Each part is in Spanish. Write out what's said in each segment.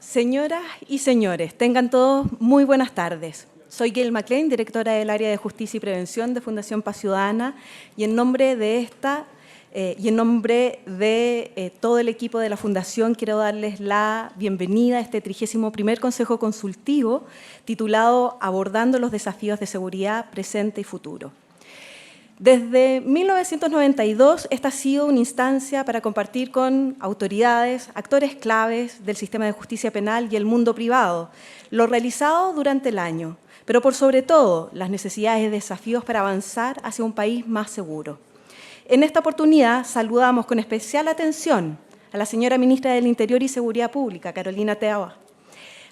Señoras y señores, tengan todos muy buenas tardes. Soy Gail McLean, directora del Área de Justicia y Prevención de Fundación Paz Ciudadana, y en nombre de todo el equipo de la Fundación quiero darles la bienvenida a este 31º Consejo Consultivo titulado Abordando los desafíos de seguridad presente y futuro. Desde 1992, esta ha sido una instancia para compartir con autoridades, actores claves del sistema de justicia penal y el mundo privado, lo realizado durante el año, pero por sobre todo las necesidades y desafíos para avanzar hacia un país más seguro. En esta oportunidad saludamos con especial atención a la señora Ministra del Interior y Seguridad Pública, Carolina Toa,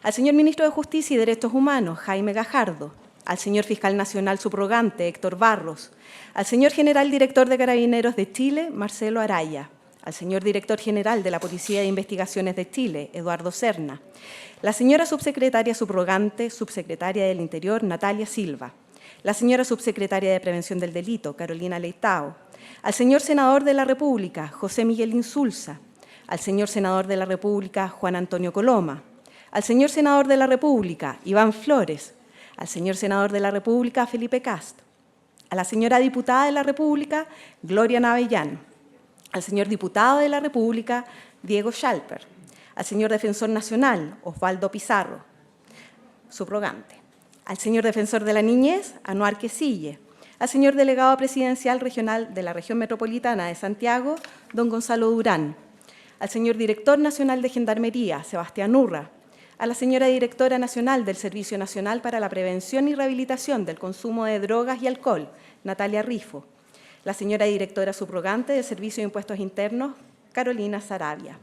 al señor Ministro de Justicia y Derechos Humanos, Jaime Gajardo, al señor Fiscal Nacional Subrogante, Héctor Barros, al señor General Director de Carabineros de Chile, Marcelo Araya, al señor Director General de la Policía de Investigaciones de Chile, Eduardo Serna, la señora Subsecretaria Subrogante, Subsecretaria del Interior, Natalia Silva, la señora Subsecretaria de Prevención del Delito, Carolina Leitao, al señor Senador de la República, José Miguel Insulza, al señor Senador de la República, Juan Antonio Coloma, al señor Senador de la República, Iván Flores, al señor Senador de la República, Felipe Cast, a la señora Diputada de la República, Gloria Navellán, al señor Diputado de la República, Diego Schalper, al señor Defensor Nacional, Osvaldo Pizarro, subrogante, al señor Defensor de la Niñez, Anuar Quesille, al señor Delegado Presidencial Regional de la Región Metropolitana de Santiago, don Gonzalo Durán, al señor Director Nacional de Gendarmería, Sebastián Urra, a la señora Directora Nacional del Servicio Nacional para la Prevención y Rehabilitación del Consumo de Drogas y Alcohol, Natalia Rifo, la señora Directora Subrogante del Servicio de Impuestos Internos, Carolina Saravia,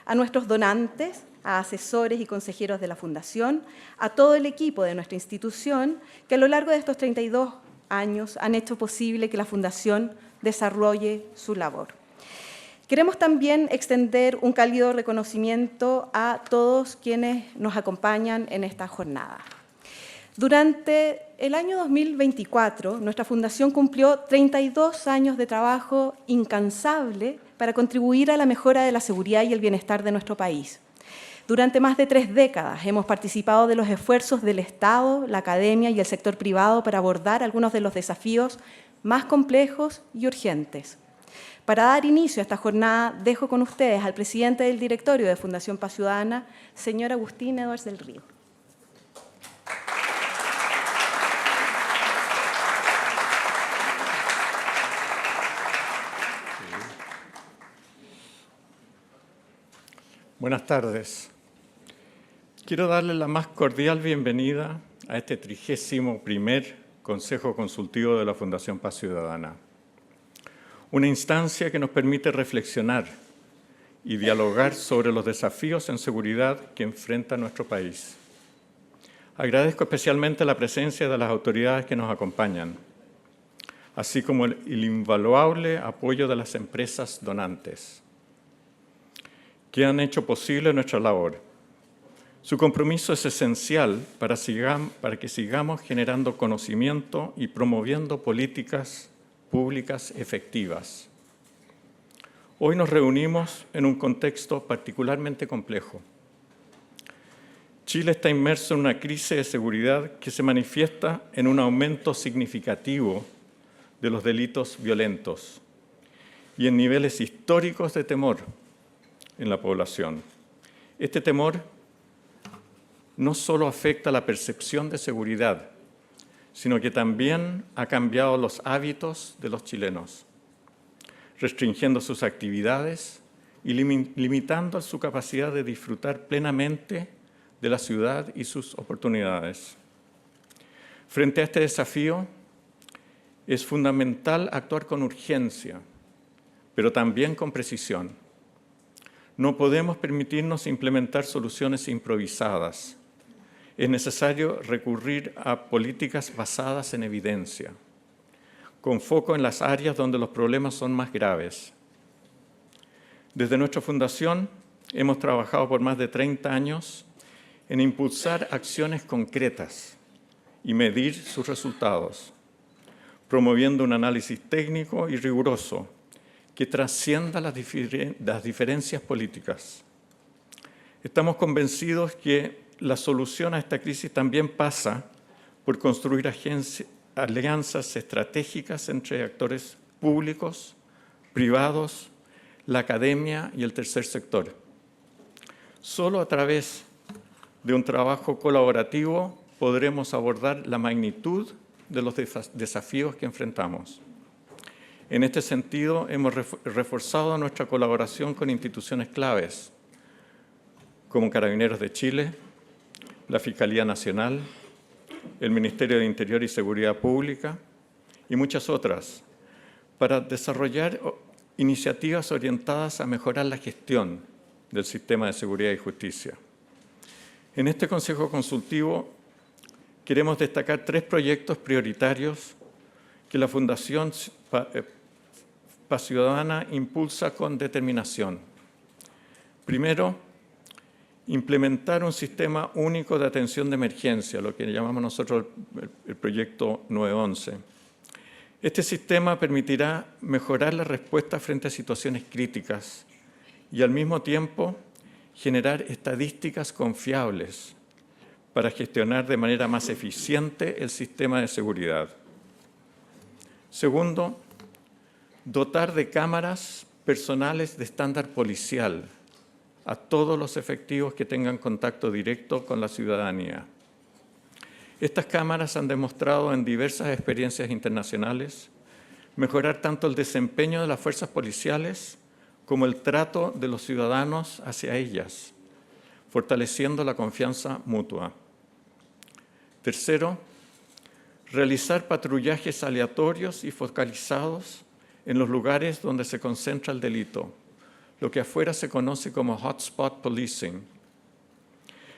a nuestros donantes, a asesores y consejeros de la Fundación, a todo el equipo de nuestra institución que a lo largo de estos 32 años han hecho posible que la Fundación desarrolle su labor. Queremos también extender un cálido reconocimiento a todos quienes nos acompañan en esta jornada. Durante el año 2024, nuestra Fundación cumplió 32 años de trabajo incansable para contribuir a la mejora de la seguridad y el bienestar de nuestro país. Durante más de 3 décadas hemos participado de los esfuerzos del Estado, la academia y el sector privado para abordar algunos de los desafíos más complejos y urgentes. Para dar inicio a esta jornada, dejo con ustedes al presidente del directorio de Fundación Paz Ciudadana, señor Agustín Edwards del Río. Buenas tardes. Quiero darle la más cordial bienvenida a este 31º Consejo Consultivo de la Fundación Paz Ciudadana. Una instancia que nos permite reflexionar y dialogar sobre los desafíos en seguridad que enfrenta nuestro país. Agradezco especialmente la presencia de las autoridades que nos acompañan, así como el invaluable apoyo de las empresas donantes, que han hecho posible nuestra labor. Su compromiso es esencial para que sigamos generando conocimiento y promoviendo políticas públicas efectivas. Hoy nos reunimos en un contexto particularmente complejo. Chile está inmerso en una crisis de seguridad que se manifiesta en un aumento significativo de los delitos violentos y en niveles históricos de temor en la población. Este temor no solo afecta la percepción de seguridad, sino que también ha cambiado los hábitos de los chilenos, restringiendo sus actividades y limitando su capacidad de disfrutar plenamente de la ciudad y sus oportunidades. Frente a este desafío, es fundamental actuar con urgencia, pero también con precisión. No podemos permitirnos implementar soluciones improvisadas. Es necesario recurrir a políticas basadas en evidencia, con foco en las áreas donde los problemas son más graves. Desde nuestra fundación hemos trabajado por más de 30 años en impulsar acciones concretas y medir sus resultados, promoviendo un análisis técnico y riguroso que trascienda las diferencias políticas. Estamos convencidos que la solución a esta crisis también pasa por construir alianzas estratégicas entre actores públicos, privados, la academia y el tercer sector. Solo a través de un trabajo colaborativo podremos abordar la magnitud de los desafíos que enfrentamos. En este sentido, hemos reforzado nuestra colaboración con instituciones claves, como Carabineros de Chile, la Fiscalía Nacional, el Ministerio de Interior y Seguridad Pública y muchas otras, para desarrollar iniciativas orientadas a mejorar la gestión del sistema de seguridad y justicia. En este Consejo Consultivo queremos destacar 3 proyectos prioritarios que la Fundación Paz Ciudadana impulsa con determinación. Primero, implementar un sistema único de atención de emergencia, lo que llamamos nosotros el proyecto 911. Este sistema permitirá mejorar la respuesta frente a situaciones críticas y al mismo tiempo generar estadísticas confiables para gestionar de manera más eficiente el sistema de seguridad. Segundo, dotar de cámaras personales de estándar policial a todos los efectivos que tengan contacto directo con la ciudadanía. Estas cámaras han demostrado en diversas experiencias internacionales mejorar tanto el desempeño de las fuerzas policiales como el trato de los ciudadanos hacia ellas, fortaleciendo la confianza mutua. Tercero, realizar patrullajes aleatorios y focalizados en los lugares donde se concentra el delito, lo que afuera se conoce como hotspot policing.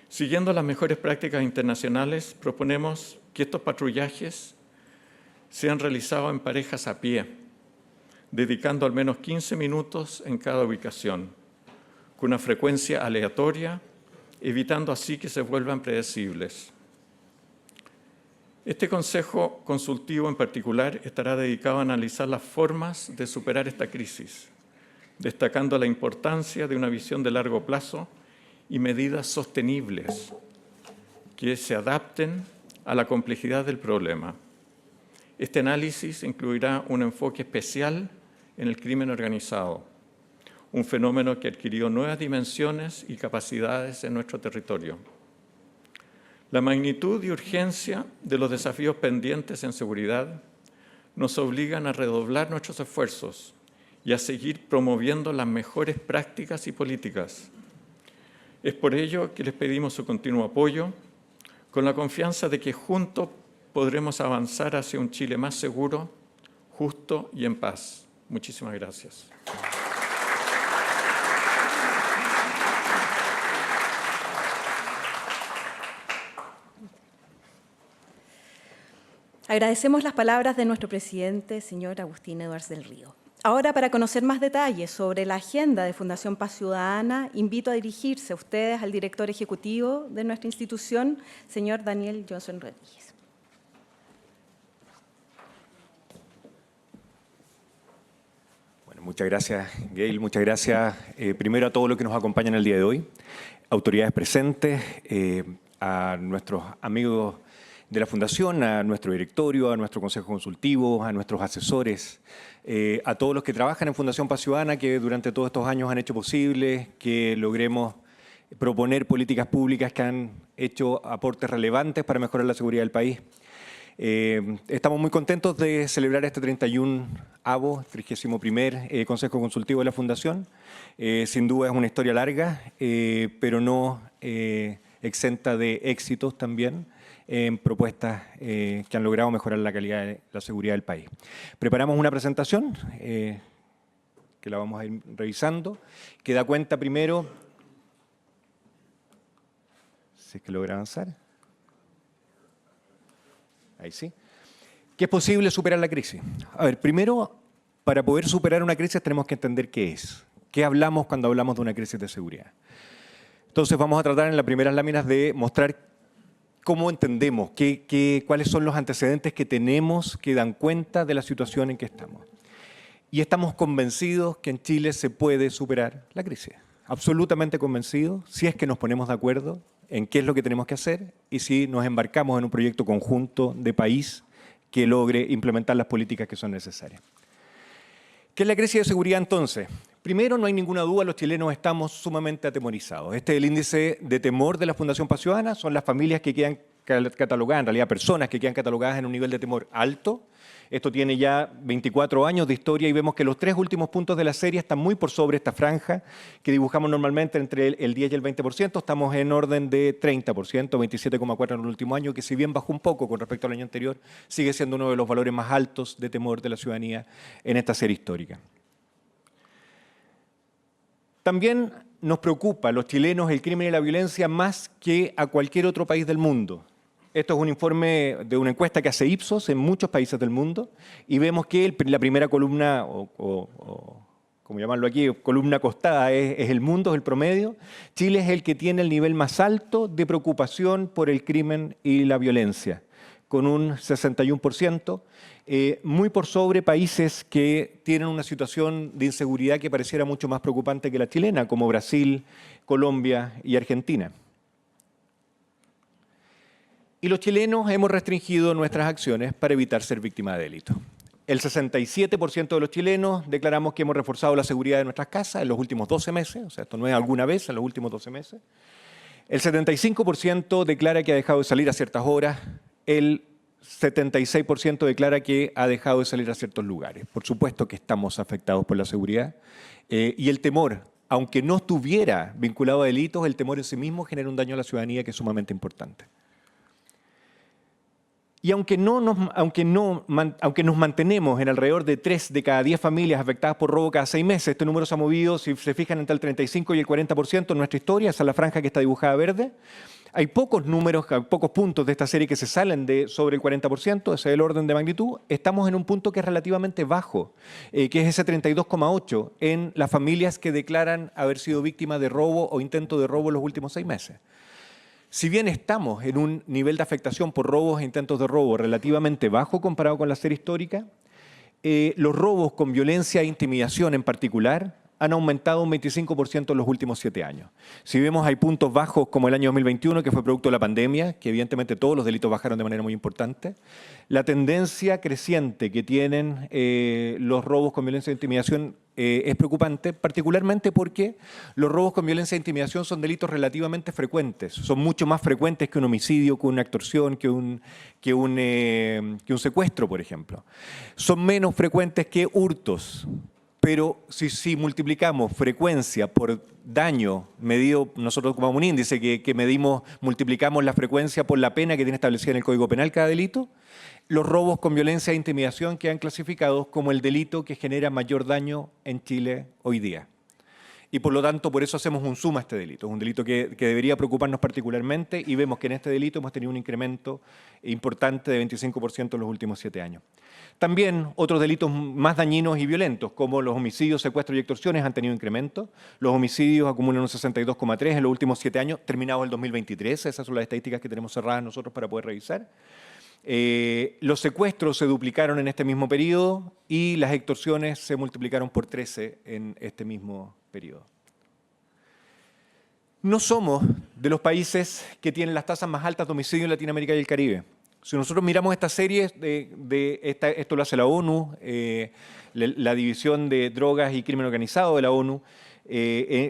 Siguiendo las mejores prácticas internacionales, proponemos que estos patrullajes sean realizados en parejas a pie, dedicando al menos 15 minutos en cada ubicación, con una frecuencia aleatoria, evitando así que se vuelvan predecibles. Este Consejo Consultivo en particular estará dedicado a analizar las formas de superar esta crisis, destacando la importancia de una visión de largo plazo y medidas sostenibles que se adapten a la complejidad del problema. Este análisis incluirá un enfoque especial en el crimen organizado, un fenómeno que adquirió nuevas dimensiones y capacidades en nuestro territorio. La magnitud y urgencia de los desafíos pendientes en seguridad nos obligan a redoblar nuestros esfuerzos y a seguir promoviendo las mejores prácticas y políticas. Es por ello que les pedimos su continuo apoyo, con la confianza de que juntos podremos avanzar hacia un Chile más seguro, justo y en paz. Muchísimas gracias. Agradecemos las palabras de nuestro presidente, señor Agustín Edwards del Río. Ahora, para conocer más detalles sobre la agenda de Fundación Paz Ciudadana, invito a dirigirse a ustedes al director ejecutivo de nuestra institución, señor Daniel Johnson Rodríguez. Bueno, muchas gracias, Gail. Muchas gracias primero a todos los que nos acompañan el día de hoy, autoridades presentes, a nuestros amigos de la Fundación, a nuestro directorio, a nuestro Consejo Consultivo, a nuestros asesores, a todos los que trabajan en Fundación Paz Ciudadana, que durante todos estos años han hecho posible que logremos proponer políticas públicas que han hecho aportes relevantes para mejorar la seguridad del país. Estamos muy contentos de celebrar este 31º, 31º Consejo Consultivo de la Fundación. Sin duda es una historia larga, pero no exenta de éxitos también en propuestas que han logrado mejorar la calidad de la seguridad del país. Preparamos una presentación que la vamos a ir revisando, que da cuenta primero, si es que logra avanzar, ahí sí, que es posible superar la crisis. A ver, primero, para poder superar una crisis tenemos que entender qué es. ¿Qué hablamos cuando hablamos de una crisis de seguridad? Entonces vamos a tratar en las primeras láminas de mostrar cómo entendemos, cuáles son los antecedentes que tenemos que dan cuenta de la situación en que estamos. Y estamos convencidos que en Chile se puede superar la crisis. absolutamente convencidos, si es que nos ponemos de acuerdo en qué es lo que tenemos que hacer y si nos embarcamos en un proyecto conjunto de país que logre implementar las políticas que son necesarias. ¿Qué es la crisis de seguridad entonces? Primero, no hay ninguna duda, los chilenos estamos sumamente atemorizados. Este es el índice de temor de la Fundación Paz Ciudadana, son las familias que quedan catalogadas, en realidad personas que quedan catalogadas en un nivel de temor alto. Esto tiene ya 24 años de historia y vemos que los 3 últimos puntos de la serie están muy por sobre esta franja que dibujamos normalmente entre el 10 y el 20%. Estamos en orden de 30%, 27,4% en el último año, que si bien bajó un poco con respecto al año anterior, sigue siendo uno de los valores más altos de temor de la ciudadanía en esta serie histórica. También nos preocupa a los chilenos el crimen y la violencia más que a cualquier otro país del mundo. Esto es un informe de una encuesta que hace Ipsos en muchos países del mundo y vemos que la primera columna, o como llamarlo aquí, columna acostada, es el mundo, es el promedio. Chile es el que tiene el nivel más alto de preocupación por el crimen y la violencia, con un 61%, muy por sobre países que tienen una situación de inseguridad que pareciera mucho más preocupante que la chilena, como Brasil, Colombia y Argentina. Y los chilenos hemos restringido nuestras acciones para evitar ser víctimas de delitos. El 67% de los chilenos declaramos que hemos reforzado la seguridad de nuestras casas en los últimos 12 meses, o sea, esto no es alguna vez, en los últimos 12 meses. El 75% declara que ha dejado de salir a ciertas horas, el 76% declara que ha dejado de salir a ciertos lugares. Por supuesto que estamos afectados por la seguridad y el temor, aunque no estuviera vinculado a delitos, el temor en sí mismo genera un daño a la ciudadanía que es sumamente importante. Y aunque nos mantenemos en alrededor de 3 de cada 10 familias afectadas por robo cada 6 meses, este número se ha movido, si se fijan, entre el 35 y el 40% en nuestra historia, esa es la franja que está dibujada verde. Hay pocos números, pocos puntos de esta serie que se salen de sobre el 40%, ese es el orden de magnitud. Estamos en un punto que es relativamente bajo, que es ese 32,8% en las familias que declaran haber sido víctimas de robo o intento de robo en los últimos 6 meses. Si bien estamos en un nivel de afectación por robos e intentos de robo relativamente bajo comparado con la serie histórica, los robos con violencia e intimidación en particular han aumentado un 25% en los últimos 7 años. Si vemos, hay puntos bajos como el año 2021, que fue producto de la pandemia, que evidentemente todos los delitos bajaron de manera muy importante. La tendencia creciente que tienen los robos con violencia e intimidación es preocupante, particularmente porque los robos con violencia e intimidación son delitos relativamente frecuentes. Son mucho más frecuentes que un homicidio, que una extorsión, que un secuestro, por ejemplo. Son menos frecuentes que hurtos. Pero si multiplicamos frecuencia por daño medido, nosotros tomamos un índice que medimos, multiplicamos la frecuencia por la pena que tiene establecida en el Código Penal cada delito, los robos con violencia e intimidación quedan clasificados como el delito que genera mayor daño en Chile hoy día. Y por lo tanto, por eso hacemos un suma a este delito. Es un delito que debería preocuparnos particularmente y vemos que en este delito hemos tenido un incremento importante de 25% en los últimos 7 años. También otros delitos más dañinos y violentos, como los homicidios, secuestros y extorsiones, han tenido incremento. Los homicidios acumulan un 62,3% en los últimos 7 años, terminado el 2023. Esas son las estadísticas que tenemos cerradas nosotros para poder revisar. Los secuestros se duplicaron en este mismo periodo y las extorsiones se multiplicaron por 13 en este mismo periodo. No somos de los países que tienen las tasas más altas de homicidio en Latinoamérica y el Caribe. Si nosotros miramos esta serie, esto lo hace la ONU, la División de Drogas y Crimen Organizado de la ONU,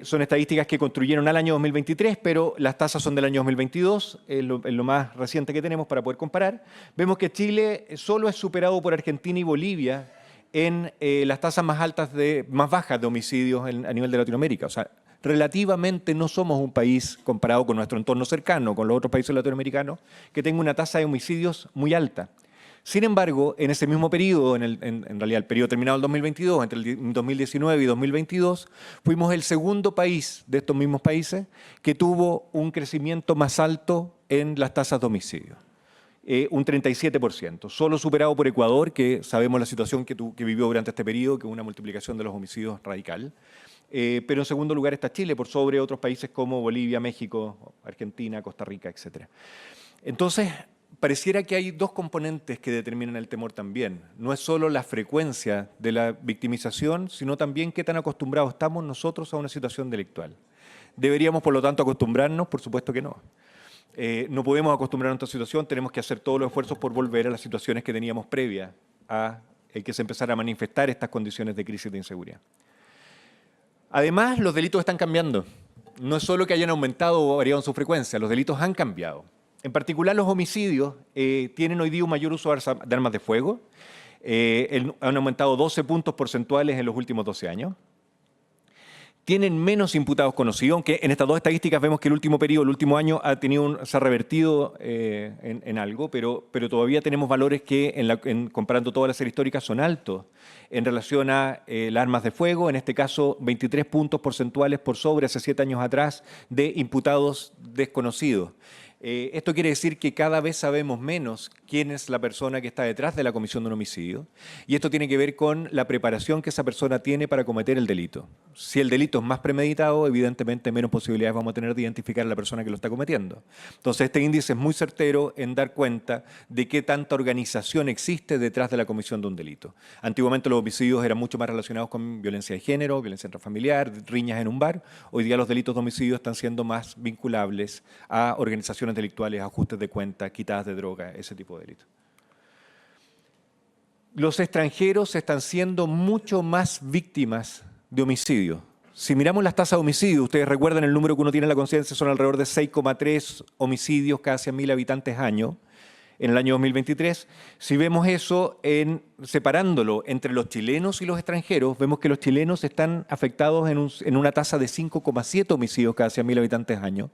son estadísticas que construyeron al año 2023, pero las tasas son del año 2022, es lo más reciente que tenemos para poder comparar. Vemos que Chile solo es superado por Argentina y Bolivia en las tasas más bajas de homicidios a nivel de Latinoamérica. O sea, relativamente no somos un país, comparado con nuestro entorno cercano, con los otros países latinoamericanos, que tenga una tasa de homicidios muy alta. Sin embargo, en ese mismo periodo, en realidad el periodo terminado en 2022, entre el 2019 y 2022, fuimos el segundo país de estos mismos países que tuvo un crecimiento más alto en las tasas de homicidio. Un 37%, solo superado por Ecuador, que sabemos la situación que vivió durante este periodo, que es una multiplicación de los homicidios radical. Pero en segundo lugar está Chile, por sobre otros países como Bolivia, México, Argentina, Costa Rica, etc. Entonces, pareciera que hay dos componentes que determinan el temor también. No es solo la frecuencia de la victimización, sino también qué tan acostumbrados estamos nosotros a una situación delictual. ¿Deberíamos, por lo tanto, acostumbrarnos? Por supuesto que no. No podemos acostumbrarnos a esta situación, tenemos que hacer todos los esfuerzos por volver a las situaciones que teníamos previas a que se empezara a manifestar estas condiciones de crisis de inseguridad. Además, los delitos están cambiando. No es solo que hayan aumentado o variado en su frecuencia, los delitos han cambiado. En particular, los homicidios tienen hoy día un mayor uso de armas de fuego. Han aumentado 12 puntos porcentuales en los últimos 12 años. Tienen menos imputados conocidos, aunque en estas dos estadísticas vemos que el último periodo, el último año, se ha revertido en algo, pero todavía tenemos valores que, comparando todas las series históricas, son altos en relación a las armas de fuego, en este caso 23 puntos porcentuales por sobre hace 7 años atrás de imputados desconocidos. Esto quiere decir que cada vez sabemos menos quién es la persona que está detrás de la comisión de un homicidio, y esto tiene que ver con la preparación que esa persona tiene para cometer el delito. Si el delito es más premeditado, evidentemente menos posibilidades vamos a tener de identificar a la persona que lo está cometiendo. Entonces, este índice es muy certero en dar cuenta de qué tanta organización existe detrás de la comisión de un delito. Antiguamente los homicidios eran mucho más relacionados con violencia de género, violencia intrafamiliar, riñas en un bar. Hoy día los delitos de homicidio están siendo más vinculables a organizaciones delictuales, ajustes de cuentas, quitadas de droga, ese tipo de delitos. Los extranjeros están siendo mucho más víctimas de homicidio. Si miramos las tasas de homicidio, ustedes recuerdan el número que uno tiene en la conciencia, son alrededor de 6,3 homicidios cada 100.000 habitantes año en el año 2023. Si vemos eso separándolo entre los chilenos y los extranjeros, vemos que los chilenos están afectados en una tasa de 5,7 homicidios cada 100.000 habitantes año,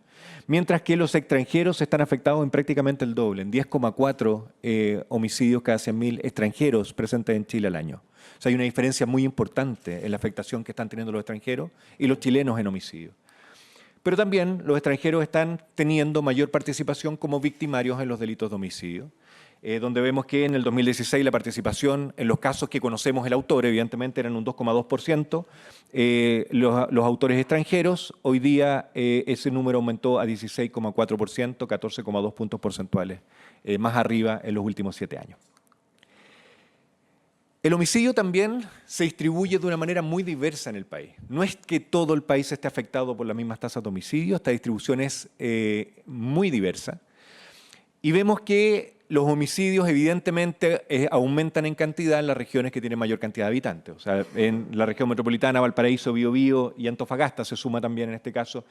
mientras que los extranjeros están afectados en prácticamente el doble, en 10,4 homicidios cada 100.000 extranjeros presentes en Chile al año. O sea, hay una diferencia muy importante en la afectación que están teniendo los extranjeros y los chilenos en homicidio. Pero también los extranjeros están teniendo mayor participación como victimarios en los delitos de homicidio, donde vemos que en el 2016 la participación en los casos que conocemos el autor, evidentemente eran un 2,2%, los autores extranjeros, hoy día ese número aumentó a 16,4%, 14,2 puntos porcentuales, más arriba en los últimos 7 años. El homicidio también se distribuye de una manera muy diversa en el país. No es que todo el país esté afectado por las mismas tasas de homicidio, esta distribución es muy diversa. Y vemos que los homicidios evidentemente aumentan en cantidad en las regiones que tienen mayor cantidad de habitantes. O sea, en la región metropolitana, Valparaíso, Biobío y Antofagasta se suma también en este caso.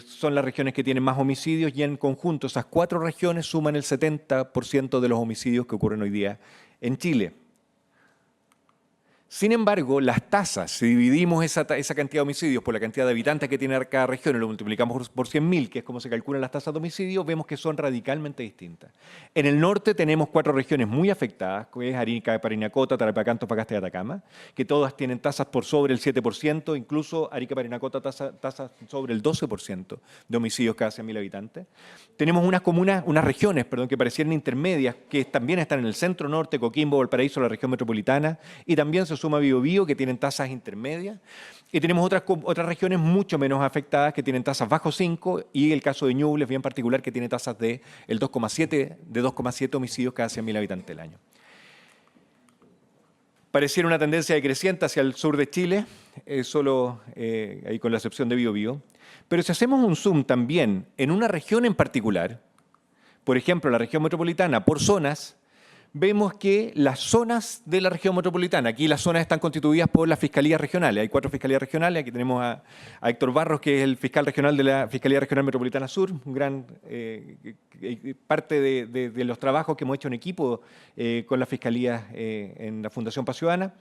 Son las regiones que tienen más homicidios y en conjunto esas 4 regiones suman el 70% de los homicidios que ocurren hoy día en Chile. Sin embargo, las tasas, si dividimos esa cantidad de homicidios por la cantidad de habitantes que tiene cada región y lo multiplicamos por 100.000, que es como se calculan las tasas de homicidio, vemos que son radicalmente distintas. En el norte tenemos 4 regiones muy afectadas, que es Arica, Parinacota, Tarapacá, Antofagasta y Atacama, que todas tienen tasas por sobre el 7%, incluso Arica, Parinacota tasas sobre el 12% de homicidios cada 100.000 habitantes. Tenemos unas regiones que parecieran intermedias, que también están en el centro norte, Coquimbo, Valparaíso, la región metropolitana, y también se suma Biobío, que tienen tasas intermedias, y tenemos otras regiones mucho menos afectadas que tienen tasas bajo 5, y el caso de Ñuble es bien particular, que tiene tasas de 2,7 homicidios cada 100.000 habitantes del año. Pareciera una tendencia decreciente hacia el sur de Chile, solo ahí con la excepción de Biobío, pero si hacemos un zoom también en una región en particular, por ejemplo la región metropolitana por zonas, vemos que las zonas de la región metropolitana, aquí las zonas están constituidas por las fiscalías regionales. Hay 4 fiscalías regionales. Aquí tenemos a Héctor Barros, que es el fiscal regional de la Fiscalía Regional Metropolitana Sur, un gran parte de los trabajos que hemos hecho en equipo con las fiscalías en la Fundación Paz Ciudadana.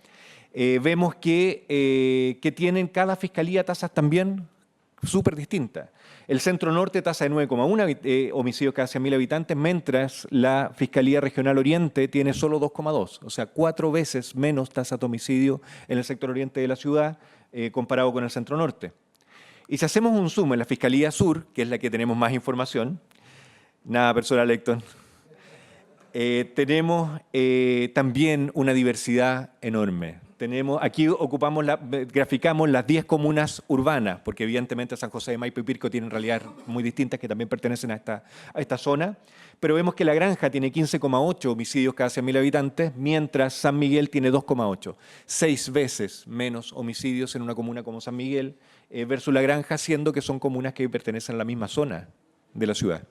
Vemos que tienen cada fiscalía tasas también súper distintas. El Centro Norte, tasa de 9,1 homicidios cada 100.000 habitantes, mientras la Fiscalía Regional Oriente tiene solo 2,2, o sea, 4 veces menos tasa de homicidio en el sector oriente de la ciudad comparado con el Centro Norte. Y si hacemos un zoom en la Fiscalía Sur, que es la que tenemos más información, nada personal, Héctor, tenemos también una diversidad enorme. Aquí graficamos las 10 comunas urbanas, porque evidentemente San José de Maipo y Pirco tienen realidades muy distintas que también pertenecen a esta zona, pero vemos que La Granja tiene 15,8 homicidios cada 100.000 habitantes, mientras San Miguel tiene 2,8, 6 veces menos homicidios en una comuna como San Miguel versus La Granja, siendo que son comunas que pertenecen a la misma zona de la ciudad.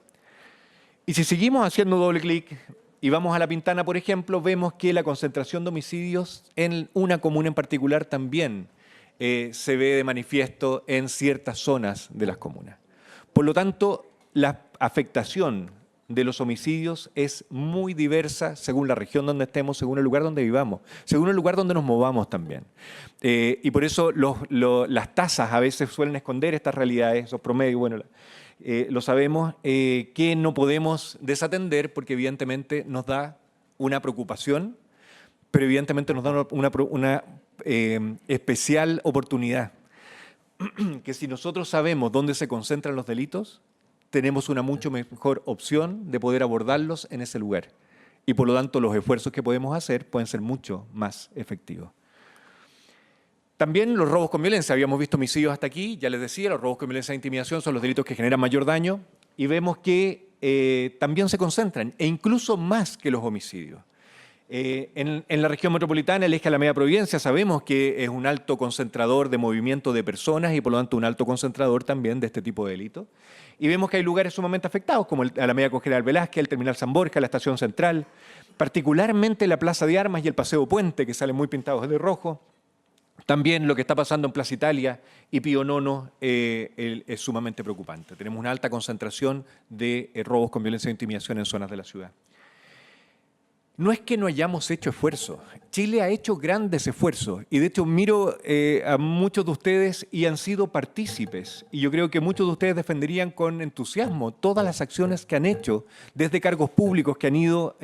Y si seguimos haciendo doble clic y vamos a La Pintana, por ejemplo, vemos que la concentración de homicidios en una comuna en particular también se ve de manifiesto en ciertas zonas de las comunas. Por lo tanto, la afectación de los homicidios es muy diversa según la región donde estemos, según el lugar donde vivamos, según el lugar donde nos movamos también. Y por eso las tasas a veces suelen esconder estas realidades, esos promedios, bueno, lo sabemos, que no podemos desatender porque evidentemente nos da una preocupación, pero evidentemente nos da una especial oportunidad, que si nosotros sabemos dónde se concentran los delitos, tenemos una mucho mejor opción de poder abordarlos en ese lugar. Y por lo tanto los esfuerzos que podemos hacer pueden ser mucho más efectivos. También los robos con violencia. Habíamos visto homicidios hasta aquí, ya les decía, los robos con violencia e intimidación son los delitos que generan mayor daño y vemos que también se concentran, e incluso más que los homicidios. En la región metropolitana, el eje Alameda Providencia, sabemos que es un alto concentrador de movimiento de personas y por lo tanto un alto concentrador también de este tipo de delitos. Y vemos que hay lugares sumamente afectados, como el Alameda con General Velázquez, el Terminal San Borja, la Estación Central, particularmente la Plaza de Armas y el Paseo Puente, que salen muy pintados de rojo. También lo que está pasando en Plaza Italia y Pío IX es sumamente preocupante. Tenemos una alta concentración de robos con violencia e intimidación en zonas de la ciudad. No es que no hayamos hecho esfuerzos. Chile ha hecho grandes esfuerzos y de hecho miro a muchos de ustedes y han sido partícipes. Y yo creo que muchos de ustedes defenderían con entusiasmo todas las acciones que han hecho desde cargos públicos que han ido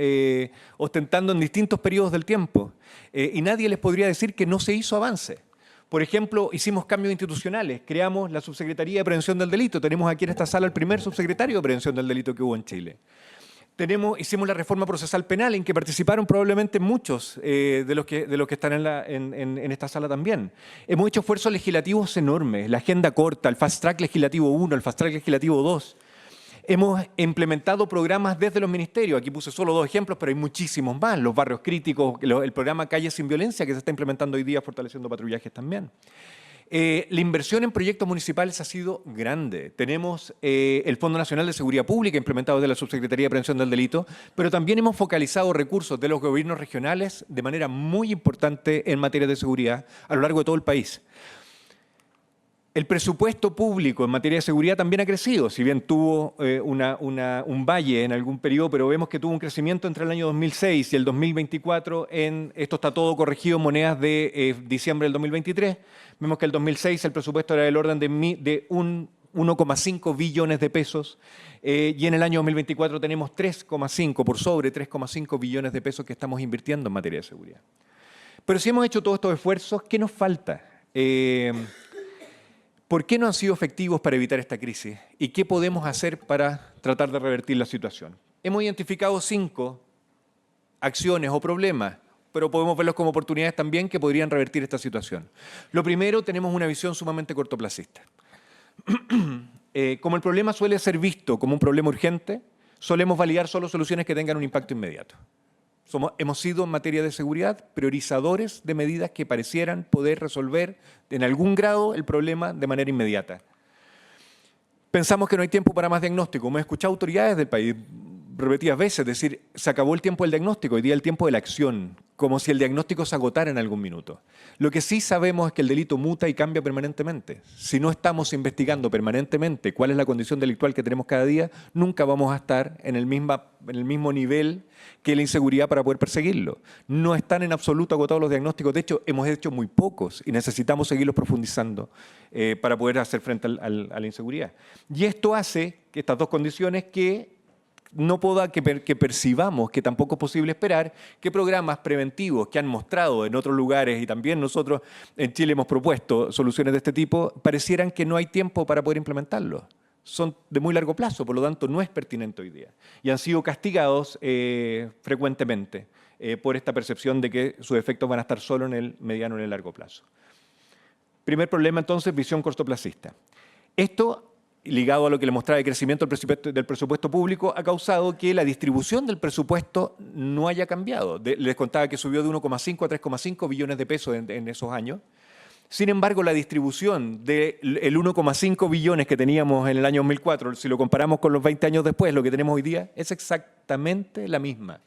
ostentando en distintos periodos del tiempo. Y nadie les podría decir que no se hizo avance. Por ejemplo, hicimos cambios institucionales, creamos la Subsecretaría de Prevención del Delito. Tenemos aquí en esta sala el primer subsecretario de Prevención del Delito que hubo en Chile. Hicimos la reforma procesal penal en que participaron probablemente muchos de los que están en esta sala también. Hemos hecho esfuerzos legislativos enormes, la agenda corta, el Fast Track Legislativo 1, el Fast Track Legislativo 2. Hemos implementado programas desde los ministerios, aquí puse solo 2 ejemplos, pero hay muchísimos más, los barrios críticos, el programa Calles sin Violencia que se está implementando hoy día fortaleciendo patrullajes también. La inversión en proyectos municipales ha sido grande. Tenemos el Fondo Nacional de Seguridad Pública implementado desde la Subsecretaría de Prevención del Delito, pero también hemos focalizado recursos de los gobiernos regionales de manera muy importante en materia de seguridad a lo largo de todo el país. El presupuesto público en materia de seguridad también ha crecido, si bien tuvo un valle en algún periodo, pero vemos que tuvo un crecimiento entre el año 2006 y el 2024. Esto está todo corregido en monedas de diciembre del 2023. Vemos que el 2006 el presupuesto era del orden de 1,5 billones de pesos y en el año 2024 tenemos 3,5, por sobre 3,5 billones de pesos que estamos invirtiendo en materia de seguridad. Pero si hemos hecho todos estos esfuerzos, ¿qué nos falta? ¿Por qué no han sido efectivos para evitar esta crisis? ¿Y qué podemos hacer para tratar de revertir la situación? Hemos identificado 5 acciones o problemas, pero podemos verlos como oportunidades también que podrían revertir esta situación. Lo primero, tenemos una visión sumamente cortoplacista. Como el problema suele ser visto como un problema urgente, solemos validar solo soluciones que tengan un impacto inmediato. Hemos sido en materia de seguridad priorizadores de medidas que parecieran poder resolver en algún grado el problema de manera inmediata. Pensamos que no hay tiempo para más diagnóstico. Hemos escuchado autoridades del país repetidas veces decir, se acabó el tiempo del diagnóstico, hoy día el tiempo de la acción, como si el diagnóstico se agotara en algún minuto. Lo que sí sabemos es que el delito muta y cambia permanentemente. Si no estamos investigando permanentemente cuál es la condición delictual que tenemos cada día, nunca vamos a estar en el mismo nivel que la inseguridad para poder perseguirlo. No están en absoluto agotados los diagnósticos, de hecho hemos hecho muy pocos y necesitamos seguirlos profundizando para poder hacer frente a la inseguridad. Y esto hace que estas 2 condiciones que percibamos que tampoco es posible esperar que programas preventivos que han mostrado en otros lugares y también nosotros en Chile hemos propuesto soluciones de este tipo, parecieran que no hay tiempo para poder implementarlos. son de muy largo plazo, por lo tanto no es pertinente hoy día. Y han sido castigados frecuentemente por esta percepción de que sus efectos van a estar solo en el mediano y en el largo plazo. Primer problema entonces, visión cortoplacista. Esto, ligado a lo que le mostraba el crecimiento del presupuesto público, ha causado que la distribución del presupuesto no haya cambiado. Les contaba que subió de 1,5 a 3,5 billones de pesos en esos años. Sin embargo, la distribución del 1,5 billones que teníamos en el año 2004, si lo comparamos con los 20 años después, lo que tenemos hoy día, es exactamente la misma.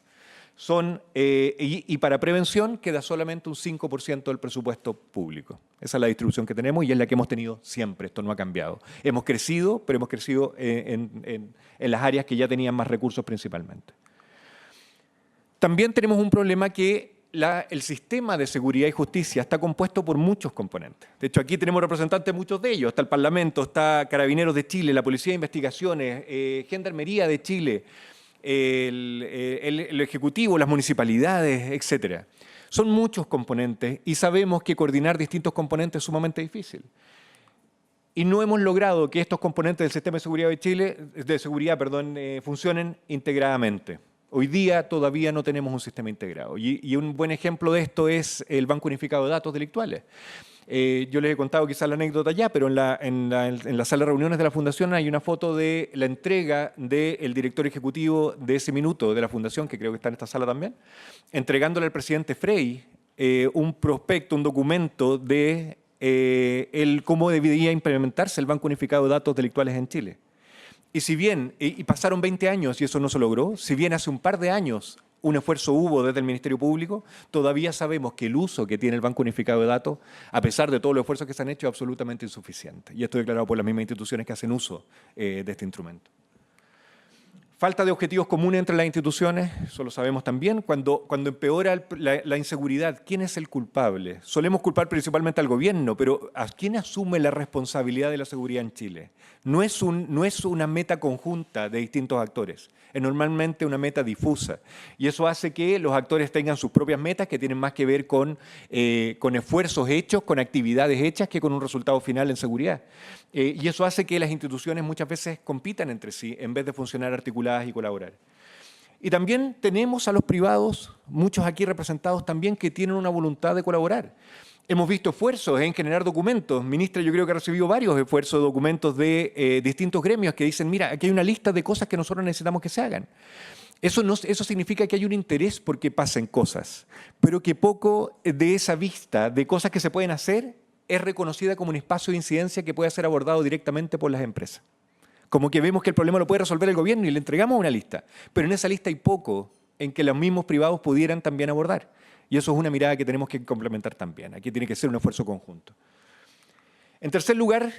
Y para prevención queda solamente un 5% del presupuesto público. Esa es la distribución que tenemos y es la que hemos tenido siempre. Esto no ha cambiado. Hemos crecido, pero hemos crecido en las áreas que ya tenían más recursos principalmente. También tenemos un problema que el sistema de seguridad y justicia está compuesto por muchos componentes. De hecho, aquí tenemos representantes de muchos de ellos. Está el Parlamento, está Carabineros de Chile, la Policía de Investigaciones, Gendarmería de Chile, el Ejecutivo, las municipalidades, etc. Son muchos componentes y sabemos que coordinar distintos componentes es sumamente difícil. Y no hemos logrado que estos componentes del sistema de seguridad de Chile, funcionen integradamente. Hoy día todavía no tenemos un sistema integrado. Y un buen ejemplo de esto es el Banco Unificado de Datos Delictuales. Yo les he contado quizás la anécdota ya, pero en la sala de reuniones de la Fundación hay una foto de la entrega del director ejecutivo de ese minuto de la Fundación, que creo que está en esta sala también, entregándole al presidente Frey un prospecto, un documento de cómo debía implementarse el Banco Unificado de Datos Delictuales en Chile. Y si bien, y pasaron 20 años y eso no se logró, si bien hace un par de años un esfuerzo hubo desde el Ministerio Público, todavía sabemos que el uso que tiene el Banco Unificado de Datos, a pesar de todos los esfuerzos que se han hecho, es absolutamente insuficiente. Y esto es declarado por las mismas instituciones que hacen uso de este instrumento. Falta de objetivos comunes entre las instituciones, eso lo sabemos también. Cuando empeora la inseguridad, ¿quién es el culpable? Solemos culpar principalmente al gobierno, pero ¿a quién asume la responsabilidad de la seguridad en Chile? No es una meta conjunta de distintos actores, es normalmente una meta difusa. Y eso hace que los actores tengan sus propias metas que tienen más que ver con esfuerzos hechos, con actividades hechas, que con un resultado final en seguridad. Y eso hace que las instituciones muchas veces compitan entre sí en vez de funcionar articuladas y colaborar. Y también tenemos a los privados, muchos aquí representados también, que tienen una voluntad de colaborar. Hemos visto esfuerzos en generar documentos. Ministra, yo creo que ha recibido varios esfuerzos de documentos de distintos gremios que dicen, mira, aquí hay una lista de cosas que nosotros necesitamos que se hagan. Eso significa que hay un interés por que pasen cosas, pero que poco de esa vista de cosas que se pueden hacer es reconocida como un espacio de incidencia que puede ser abordado directamente por las empresas. Como que vemos que el problema lo puede resolver el gobierno y le entregamos una lista, pero en esa lista hay poco en que los mismos privados pudieran también abordar. Y eso es una mirada que tenemos que complementar también. Aquí tiene que ser un esfuerzo conjunto. En tercer lugar,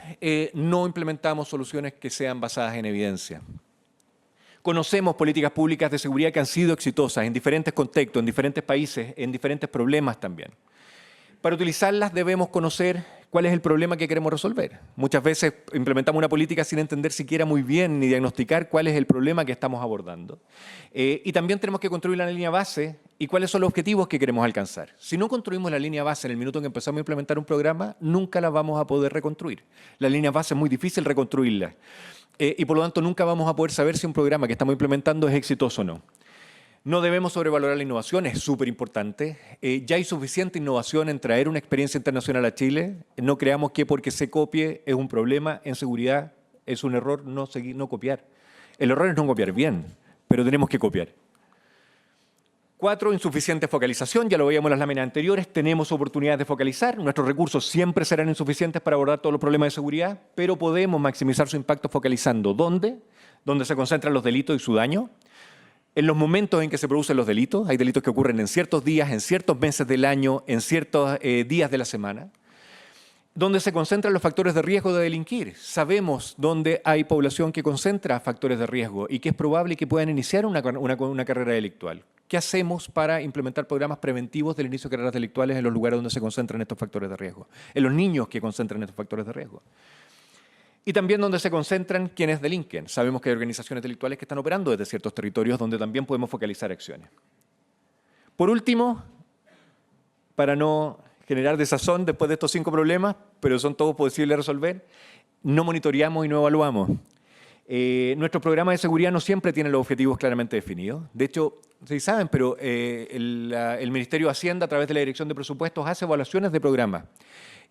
no implementamos soluciones que sean basadas en evidencia. Conocemos políticas públicas de seguridad que han sido exitosas en diferentes contextos, en diferentes países, en diferentes problemas también. Para utilizarlas debemos conocer cuál es el problema que queremos resolver. Muchas veces implementamos una política sin entender siquiera muy bien ni diagnosticar cuál es el problema que estamos abordando. Y también tenemos que construir la línea base y cuáles son los objetivos que queremos alcanzar. Si no construimos la línea base en el minuto en que empezamos a implementar un programa, nunca la vamos a poder reconstruir. La línea base es muy difícil reconstruirla. Y por lo tanto nunca vamos a poder saber si un programa que estamos implementando es exitoso o no. No debemos sobrevalorar la innovación, es súper importante. Ya hay suficiente innovación en traer una experiencia internacional a Chile. No creamos que porque se copie es un problema. En seguridad es un error no copiar. El error es no copiar bien, pero tenemos que copiar. 4, insuficiente focalización. Ya lo veíamos en las láminas anteriores. Tenemos oportunidades de focalizar. Nuestros recursos siempre serán insuficientes para abordar todos los problemas de seguridad, pero podemos maximizar su impacto focalizando. ¿Dónde? Donde se concentran los delitos y su daño. En los momentos en que se producen los delitos, hay delitos que ocurren en ciertos días, en ciertos meses del año, en ciertos días de la semana, donde se concentran los factores de riesgo de delinquir. Sabemos dónde hay población que concentra factores de riesgo y que es probable que puedan iniciar una carrera delictual. ¿Qué hacemos para implementar programas preventivos del inicio de carreras delictuales en los lugares donde se concentran estos factores de riesgo? En los niños que concentran estos factores de riesgo. Y también donde se concentran quienes delinquen. Sabemos que hay organizaciones delictuales que están operando desde ciertos territorios donde también podemos focalizar acciones. Por último, para no generar desazón después de estos 5 problemas, pero son todos posibles de resolver, no monitoreamos y no evaluamos. Nuestros programas de seguridad no siempre tienen los objetivos claramente definidos. De hecho, ustedes saben, pero el Ministerio de Hacienda, a través de la Dirección de Presupuestos, hace evaluaciones de programas.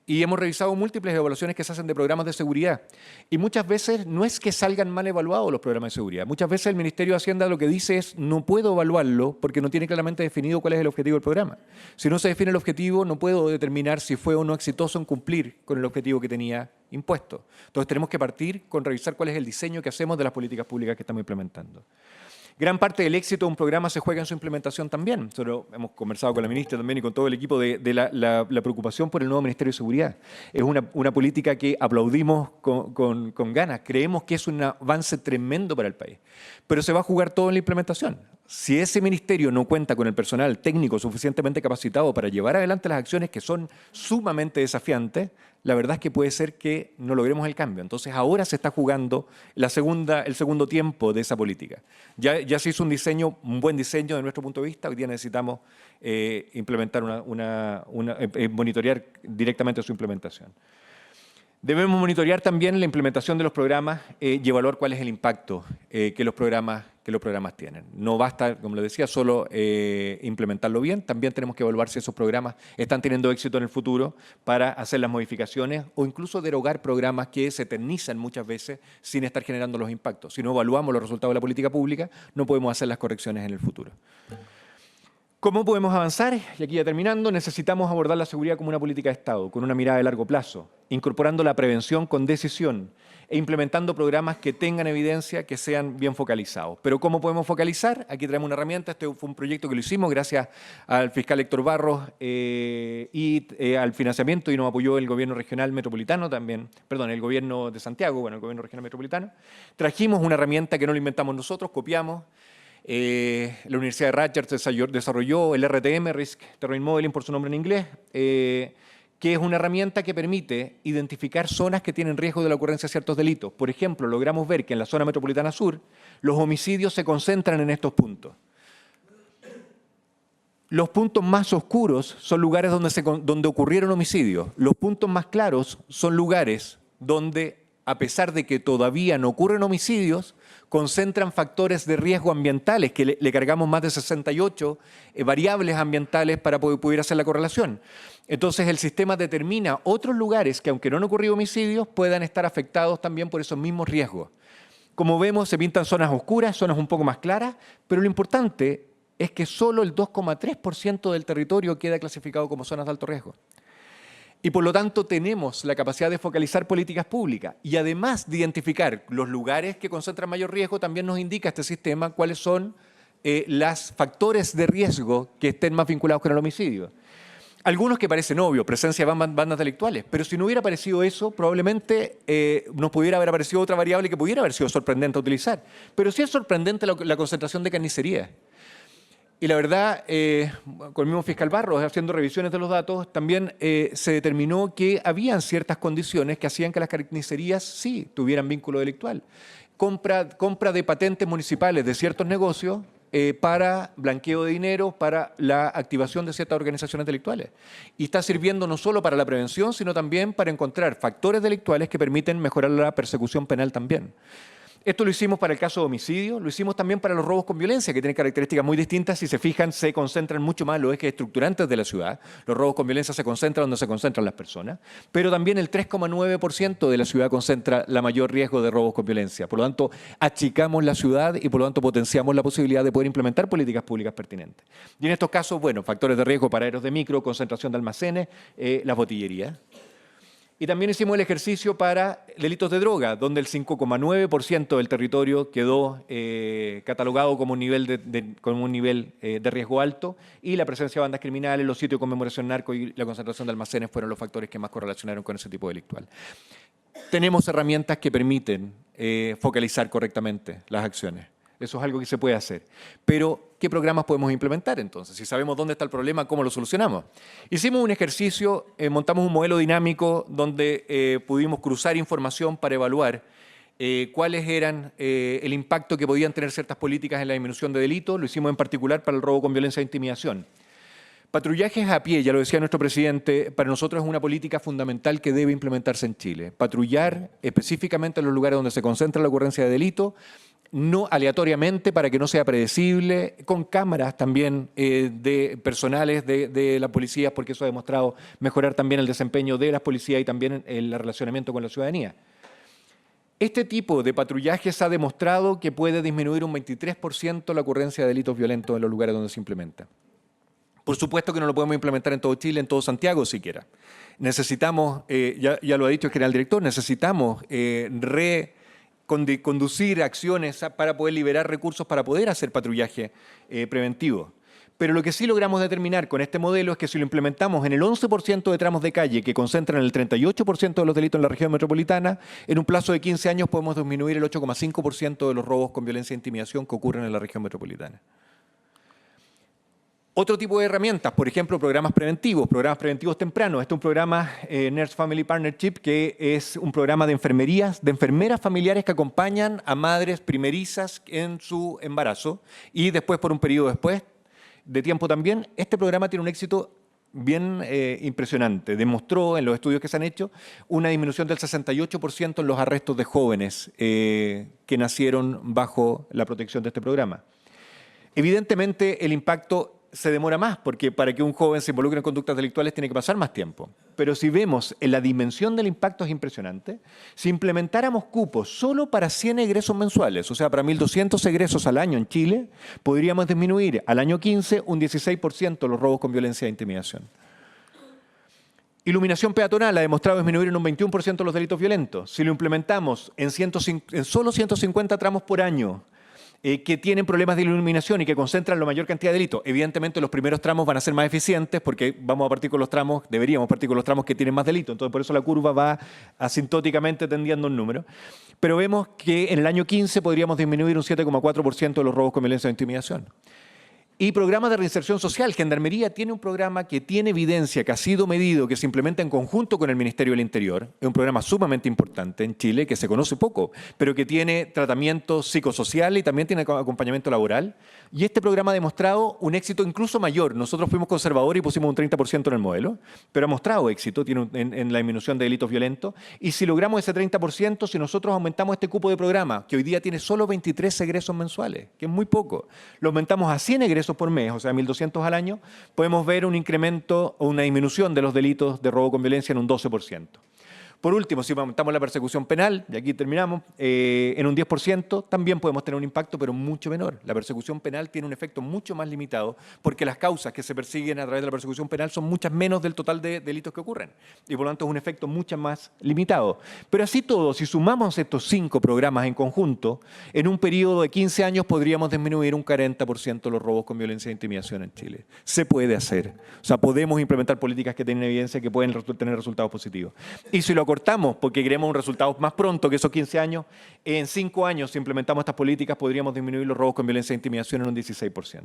Y hemos revisado múltiples evaluaciones que se hacen de programas de seguridad. Y muchas veces no es que salgan mal evaluados los programas de seguridad. Muchas veces el Ministerio de Hacienda lo que dice es no puedo evaluarlo porque no tiene claramente definido cuál es el objetivo del programa. Si no se define el objetivo, no puedo determinar si fue o no exitoso en cumplir con el objetivo que tenía impuesto. Entonces tenemos que partir con revisar cuál es el diseño que hacemos de las políticas públicas que estamos implementando. Gran parte del éxito de un programa se juega en su implementación también. Nosotros hemos conversado con la ministra también y con todo el equipo de la preocupación por el nuevo Ministerio de Seguridad. Es una política que aplaudimos con ganas. Creemos que es un avance tremendo para el país. Pero se va a jugar todo en la implementación. Si ese ministerio no cuenta con el personal técnico suficientemente capacitado para llevar adelante las acciones que son sumamente desafiantes, la verdad es que puede ser que no logremos el cambio. Entonces ahora se está jugando el segundo tiempo de esa política. Ya se hizo un buen diseño de nuestro punto de vista. Hoy día necesitamos implementar monitorear directamente su implementación. Debemos monitorear también la implementación de los programas y evaluar cuál es el impacto que los programas tienen. No basta, como les decía, solo implementarlo bien, también tenemos que evaluar si esos programas están teniendo éxito en el futuro para hacer las modificaciones o incluso derogar programas que se eternizan muchas veces sin estar generando los impactos. Si no evaluamos los resultados de la política pública, no podemos hacer las correcciones en el futuro. ¿Cómo podemos avanzar? Y aquí ya terminando, necesitamos abordar la seguridad como una política de Estado, con una mirada de largo plazo, incorporando la prevención con decisión e implementando programas que tengan evidencia, que sean bien focalizados. Pero ¿cómo podemos focalizar? Aquí traemos una herramienta. Este fue un proyecto que lo hicimos gracias al fiscal Héctor Barros y al financiamiento, y nos apoyó el gobierno regional metropolitano también, perdón, el gobierno de Santiago, el gobierno regional metropolitano. Trajimos una herramienta que no la inventamos nosotros, copiamos. La Universidad de Rutgers desarrolló el RTM, Risk Terrain Modeling por su nombre en inglés, que es una herramienta que permite identificar zonas que tienen riesgo de la ocurrencia de ciertos delitos. Por ejemplo, logramos ver que en la zona metropolitana sur los homicidios se concentran en estos puntos. Los puntos más oscuros son lugares donde ocurrieron homicidios. Los puntos más claros son lugares donde, a pesar de que todavía no ocurren homicidios, concentran factores de riesgo ambientales, que le cargamos más de 68 variables ambientales para poder hacer la correlación. Entonces el sistema determina otros lugares que, aunque no han ocurrido homicidios, puedan estar afectados también por esos mismos riesgos. Como vemos, se pintan zonas oscuras, zonas un poco más claras, pero lo importante es que solo el 2,3% del territorio queda clasificado como zonas de alto riesgo. Y por lo tanto tenemos la capacidad de focalizar políticas públicas y además de identificar los lugares que concentran mayor riesgo, también nos indica este sistema cuáles son los factores de riesgo que estén más vinculados con el homicidio. Algunos que parecen obvios, presencia de bandas delictuales, pero si no hubiera aparecido eso, probablemente nos pudiera haber aparecido otra variable que pudiera haber sido sorprendente a utilizar. Pero sí es sorprendente la concentración de carnicería. Y la verdad, con el mismo fiscal Barros, haciendo revisiones de los datos, también se determinó que habían ciertas condiciones que hacían que las carnicerías sí tuvieran vínculo delictual. Compra de patentes municipales de ciertos negocios para blanqueo de dinero, para la activación de ciertas organizaciones delictuales. Y está sirviendo no solo para la prevención, sino también para encontrar factores delictuales que permiten mejorar la persecución penal también. Esto lo hicimos para el caso de homicidio, lo hicimos también para los robos con violencia, que tienen características muy distintas. Si se fijan, se concentran mucho más los ejes estructurantes de la ciudad. Los robos con violencia se concentran donde se concentran las personas, pero también el 3,9% de la ciudad concentra la mayor riesgo de robos con violencia. Por lo tanto, achicamos la ciudad y por lo tanto potenciamos la posibilidad de poder implementar políticas públicas pertinentes. Y en estos casos, bueno, factores de riesgo para aeros de micro, concentración de almacenes, las botillerías. Y también hicimos el ejercicio para delitos de droga, donde el 5,9% del territorio quedó catalogado como un nivel de riesgo alto, y la presencia de bandas criminales, los sitios de conmemoración narco y la concentración de almacenes fueron los factores que más correlacionaron con ese tipo delictual. Tenemos herramientas que permiten focalizar correctamente las acciones. Eso es algo que se puede hacer. Pero, ¿qué programas podemos implementar entonces? Si sabemos dónde está el problema, ¿cómo lo solucionamos? Hicimos un ejercicio, montamos un modelo dinámico donde pudimos cruzar información para evaluar cuáles eran el impacto que podían tener ciertas políticas en la disminución de delitos. Lo hicimos en particular para el robo con violencia e intimidación. Patrullajes a pie, ya lo decía nuestro presidente, para nosotros es una política fundamental que debe implementarse en Chile. Patrullar específicamente en los lugares donde se concentra la ocurrencia de delito, no aleatoriamente para que no sea predecible, con cámaras también de personales de la policía, porque eso ha demostrado mejorar también el desempeño de las policías y también el relacionamiento con la ciudadanía. Este tipo de patrullajes ha demostrado que puede disminuir un 23% la ocurrencia de delitos violentos en los lugares donde se implementa. Por supuesto que no lo podemos implementar en todo Chile, en todo Santiago siquiera. Necesitamos, ya lo ha dicho el general director, necesitamos conducir acciones para poder liberar recursos para poder hacer patrullaje preventivo. Pero lo que sí logramos determinar con este modelo es que si lo implementamos en el 11% de tramos de calle que concentran el 38% de los delitos en la región metropolitana, en un plazo de 15 años podemos disminuir el 8,5% de los robos con violencia e intimidación que ocurren en la región metropolitana. Otro tipo de herramientas, por ejemplo, programas preventivos tempranos. Este es un programa Nurse Family Partnership, que es un programa de enfermeras familiares que acompañan a madres primerizas en su embarazo y después, por un periodo después de tiempo también. Este programa tiene un éxito bien impresionante. Demostró en los estudios que se han hecho una disminución del 68% en los arrestos de jóvenes que nacieron bajo la protección de este programa. Evidentemente, el impacto se demora más, porque para que un joven se involucre en conductas delictuales tiene que pasar más tiempo. Pero si vemos en la dimensión del impacto es impresionante. Si implementáramos cupos solo para 100 egresos mensuales, o sea, para 1.200 egresos al año en Chile, podríamos disminuir al año 15 un 16% los robos con violencia e intimidación. Iluminación peatonal ha demostrado disminuir en un 21% los delitos violentos. Si lo implementamos en solo 150 tramos por año, que tienen problemas de iluminación y que concentran la mayor cantidad de delitos. Evidentemente los primeros tramos van a ser más eficientes porque vamos a partir con los tramos, deberíamos partir con los tramos que tienen más delitos. Entonces por eso la curva va asintóticamente tendiendo un número. Pero vemos que en el año 15 podríamos disminuir un 7,4% de los robos con violencia e intimidación. Y programas de reinserción social. Gendarmería tiene un programa que tiene evidencia, que ha sido medido, que se implementa en conjunto con el Ministerio del Interior. Es un programa sumamente importante en Chile, que se conoce poco, pero que tiene tratamiento psicosocial y también tiene acompañamiento laboral. Y este programa ha demostrado un éxito incluso mayor. Nosotros fuimos conservadores y pusimos un 30% en el modelo, pero ha mostrado éxito en la disminución de delitos violentos. Y si logramos ese 30%, si nosotros aumentamos este cupo de programa, que hoy día tiene solo 23 egresos mensuales, que es muy poco, lo aumentamos a 100 egresos por mes, o sea, 1.200 al año, podemos ver un incremento o una disminución de los delitos de robo con violencia en un 12%. Por último, si aumentamos la persecución penal, y aquí terminamos, en un 10%, también podemos tener un impacto, pero mucho menor. La persecución penal tiene un efecto mucho más limitado, porque las causas que se persiguen a través de la persecución penal son muchas menos del total de delitos que ocurren, y por lo tanto es un efecto mucho más limitado. Pero así todo, si sumamos estos 5 programas en conjunto, en un periodo de 15 años podríamos disminuir un 40% los robos con violencia e intimidación en Chile. Se puede hacer. O sea, podemos implementar políticas que tienen evidencia que pueden tener resultados positivos. Y si lo cortamos porque queremos un resultado más pronto que esos 15 años, en 5 años, si implementamos estas políticas, podríamos disminuir los robos con violencia e intimidación en un 16%.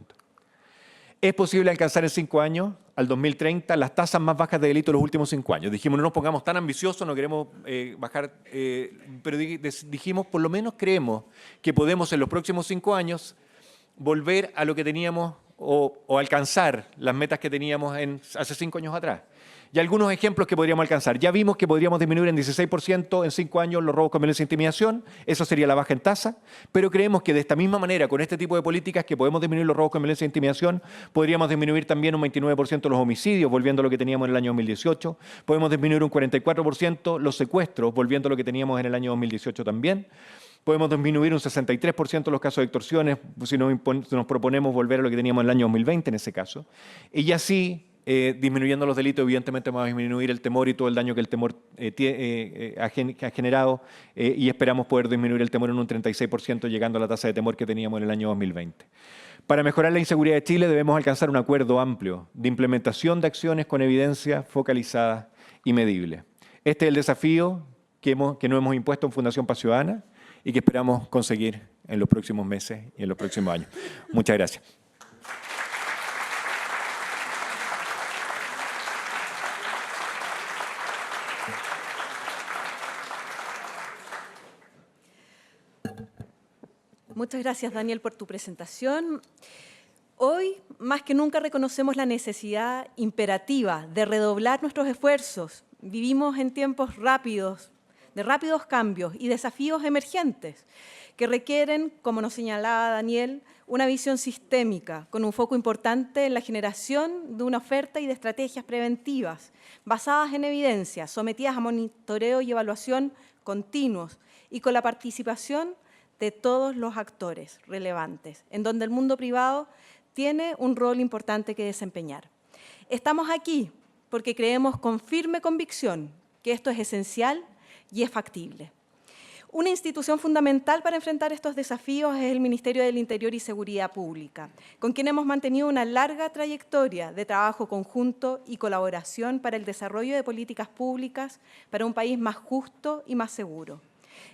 ¿Es posible alcanzar en 5 años, al 2030, las tasas más bajas de delito de los últimos 5 años? Dijimos, no nos pongamos tan ambiciosos, no queremos bajar, pero dijimos, por lo menos creemos que podemos en los próximos 5 años volver a lo que teníamos o alcanzar las metas que teníamos hace 5 años atrás. Y algunos ejemplos que podríamos alcanzar. Ya vimos que podríamos disminuir en 16% en 5 años los robos con violencia e intimidación. Eso sería la baja en tasa. Pero creemos que de esta misma manera, con este tipo de políticas que podemos disminuir los robos con violencia e intimidación, podríamos disminuir también un 29% los homicidios, volviendo a lo que teníamos en el año 2018. Podemos disminuir un 44% los secuestros, volviendo a lo que teníamos en el año 2018 también. Podemos disminuir un 63% los casos de extorsiones, si nos proponemos volver a lo que teníamos en el año 2020 en ese caso. Y así, disminuyendo los delitos, evidentemente vamos a disminuir el temor y todo el daño que el temor ha generado y esperamos poder disminuir el temor en un 36%, llegando a la tasa de temor que teníamos en el año 2020. Para mejorar la inseguridad de Chile debemos alcanzar un acuerdo amplio de implementación de acciones con evidencia focalizada y medible. Este es el desafío que nos hemos impuesto en Fundación Paz Ciudadana y que esperamos conseguir en los próximos meses y en los próximos años. Muchas gracias. Muchas gracias, Daniel, por tu presentación. Hoy, más que nunca, reconocemos la necesidad imperativa de redoblar nuestros esfuerzos. Vivimos en tiempos rápidos, de rápidos cambios y desafíos emergentes que requieren, como nos señalaba Daniel, una visión sistémica, con un foco importante en la generación de una oferta y de estrategias preventivas, basadas en evidencia, sometidas a monitoreo y evaluación continuos y con la participación de todos los actores relevantes, en donde el mundo privado tiene un rol importante que desempeñar. Estamos aquí porque creemos con firme convicción que esto es esencial y es factible. Una institución fundamental para enfrentar estos desafíos es el Ministerio del Interior y Seguridad Pública, con quien hemos mantenido una larga trayectoria de trabajo conjunto y colaboración para el desarrollo de políticas públicas para un país más justo y más seguro.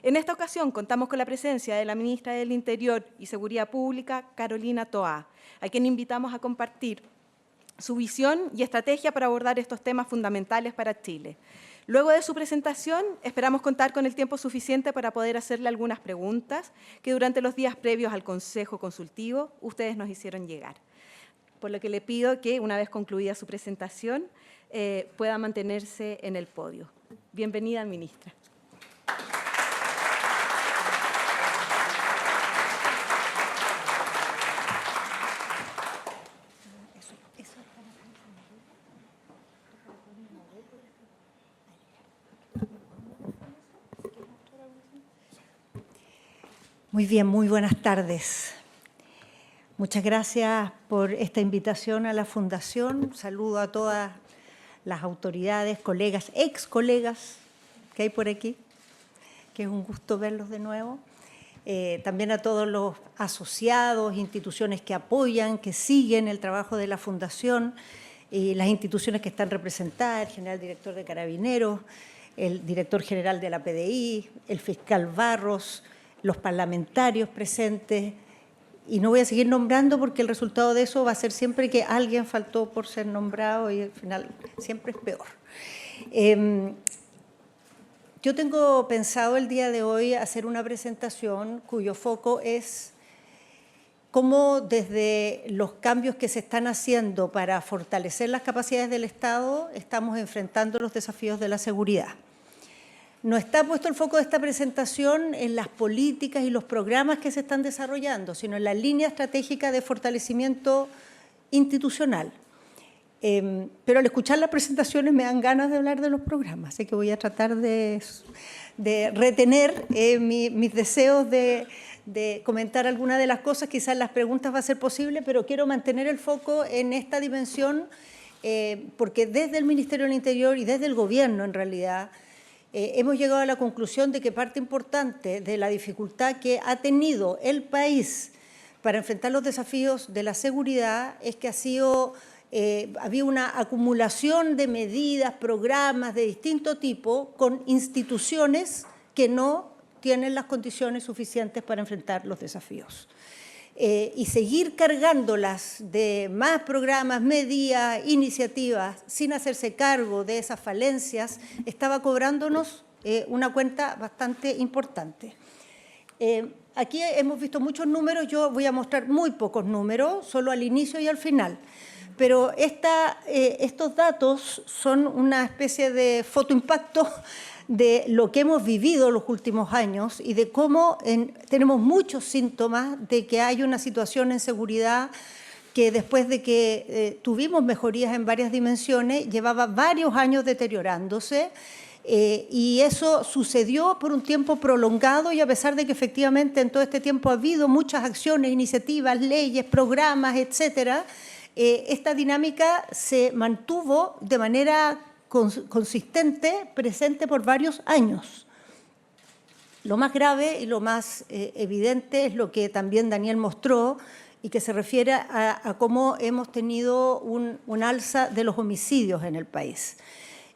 En esta ocasión contamos con la presencia de la Ministra del Interior y Seguridad Pública, Carolina Toá, a quien invitamos a compartir su visión y estrategia para abordar estos temas fundamentales para Chile. Luego de su presentación, esperamos contar con el tiempo suficiente para poder hacerle algunas preguntas que durante los días previos al Consejo Consultivo ustedes nos hicieron llegar. Por lo que le pido que, una vez concluida su presentación, pueda mantenerse en el podio. Bienvenida, ministra. Muy bien, muy buenas tardes. Muchas gracias por esta invitación a la Fundación. Saludo a todas las autoridades, colegas, ex colegas que hay por aquí, que es un gusto verlos de nuevo. También a todos los asociados, instituciones que apoyan, que siguen el trabajo de la Fundación, y las instituciones que están representadas, el general director de Carabineros, el director general de la PDI, el fiscal Barros, los parlamentarios presentes, y no voy a seguir nombrando porque el resultado de eso va a ser siempre que alguien faltó por ser nombrado y al final siempre es peor. Yo tengo pensado el día de hoy hacer una presentación cuyo foco es cómo desde los cambios que se están haciendo para fortalecer las capacidades del Estado estamos enfrentando los desafíos de la seguridad. No está puesto el foco de esta presentación en las políticas y los programas que se están desarrollando, sino en la línea estratégica de fortalecimiento institucional. Pero al escuchar las presentaciones me dan ganas de hablar de los programas, así que voy a tratar de retener mis deseos de comentar algunas de las cosas. Quizás las preguntas va a ser posible, pero quiero mantener el foco en esta dimensión porque desde el Ministerio del Interior y desde el Gobierno, en realidad, hemos llegado a la conclusión de que parte importante de la dificultad que ha tenido el país para enfrentar los desafíos de la seguridad es que había una acumulación de medidas, programas de distinto tipo con instituciones que no tienen las condiciones suficientes para enfrentar los desafíos. Y seguir cargándolas de más programas, medidas, iniciativas, sin hacerse cargo de esas falencias, estaba cobrándonos una cuenta bastante importante. Aquí hemos visto muchos números, yo voy a mostrar muy pocos números, solo al inicio y al final. Pero estos datos son una especie de fotoimpacto de lo que hemos vivido los últimos años y de cómo tenemos muchos síntomas de que hay una situación en seguridad que después de que tuvimos mejorías en varias dimensiones, llevaba varios años deteriorándose y eso sucedió por un tiempo prolongado y a pesar de que efectivamente en todo este tiempo ha habido muchas acciones, iniciativas, leyes, programas, etcétera, esta dinámica se mantuvo de manera consistente, presente por varios años. Lo más grave y lo más evidente es lo que también Daniel mostró y que se refiere a cómo hemos tenido un alza de los homicidios en el país.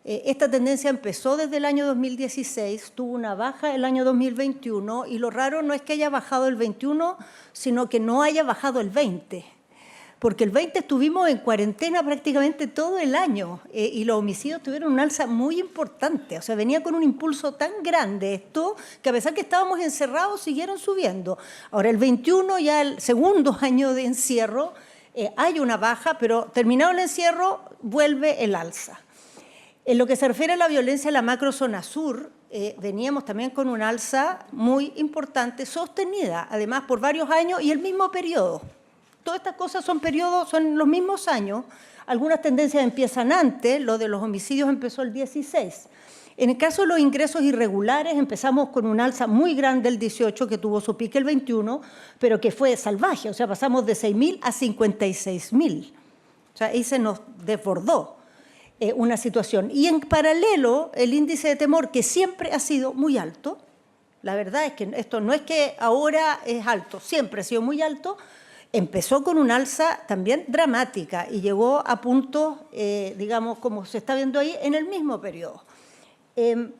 Esta tendencia empezó desde el año 2016, tuvo una baja el año 2021 y lo raro no es que haya bajado el 21, sino que no haya bajado el 20. Porque el 20 estuvimos en cuarentena prácticamente todo el año y los homicidios tuvieron un alza muy importante. O sea, venía con un impulso tan grande esto que a pesar que estábamos encerrados, siguieron subiendo. Ahora, el 21, ya el segundo año de encierro, hay una baja, pero terminado el encierro vuelve el alza. En lo que se refiere a la violencia en la macrozona sur, veníamos también con un alza muy importante, sostenida además por varios años y el mismo periodo. Todas estas cosas son periodos, son los mismos años. Algunas tendencias empiezan antes, lo de los homicidios empezó el 16. En el caso de los ingresos irregulares, empezamos con un alza muy grande el 18, que tuvo su pique el 21, pero que fue salvaje, o sea, pasamos de 6.000 a 56.000. O sea, ahí se nos desbordó una situación. Y en paralelo, el índice de temor, que siempre ha sido muy alto, la verdad es que esto no es que ahora es alto, siempre ha sido muy alto, empezó con un alza también dramática y llegó a puntos, digamos, como se está viendo ahí, en el mismo periodo. En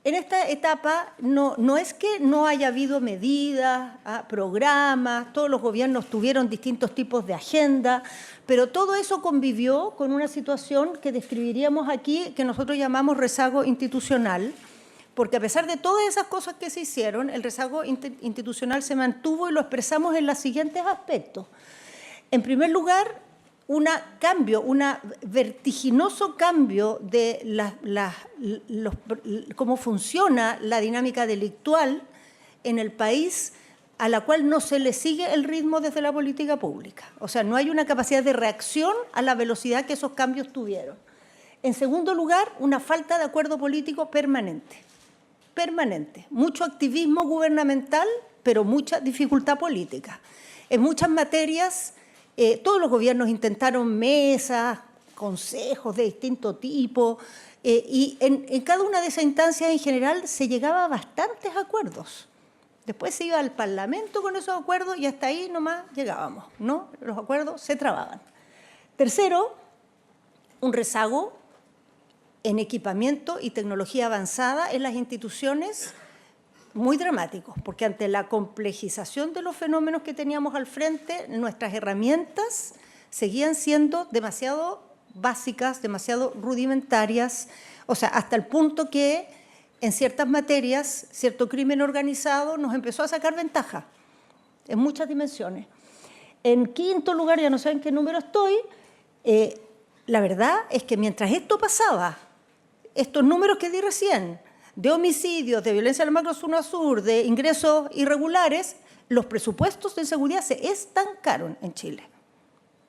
esta etapa no es que no haya habido medidas, programas, todos los gobiernos tuvieron distintos tipos de agenda, pero todo eso convivió con una situación que describiríamos aquí, que nosotros llamamos rezago institucional, porque a pesar de todas esas cosas que se hicieron, el rezago institucional se mantuvo y lo expresamos en los siguientes aspectos. En primer lugar, un vertiginoso cambio de cómo funciona la dinámica delictual en el país, a la cual no se le sigue el ritmo desde la política pública. O sea, no hay una capacidad de reacción a la velocidad que esos cambios tuvieron. En segundo lugar, una falta de acuerdo político permanente. Mucho activismo gubernamental, pero mucha dificultad política. En muchas materias, todos los gobiernos intentaron mesas, consejos de distinto tipo, y en cada una de esas instancias en general se llegaba a bastantes acuerdos. Después se iba al Parlamento con esos acuerdos y hasta ahí nomás llegábamos, ¿no? Los acuerdos se trababan. Tercero, un rezago en equipamiento y tecnología avanzada en las instituciones muy dramáticos, porque ante la complejización de los fenómenos que teníamos al frente, nuestras herramientas seguían siendo demasiado básicas, demasiado rudimentarias, o sea, hasta el punto que en ciertas materias, cierto crimen organizado nos empezó a sacar ventaja en muchas dimensiones. En quinto lugar, ya no sé en qué número estoy, la verdad es que mientras esto pasaba, estos números que di recién, de homicidios, de violencia en la macrozona sur, de ingresos irregulares, los presupuestos de seguridad se estancaron en Chile.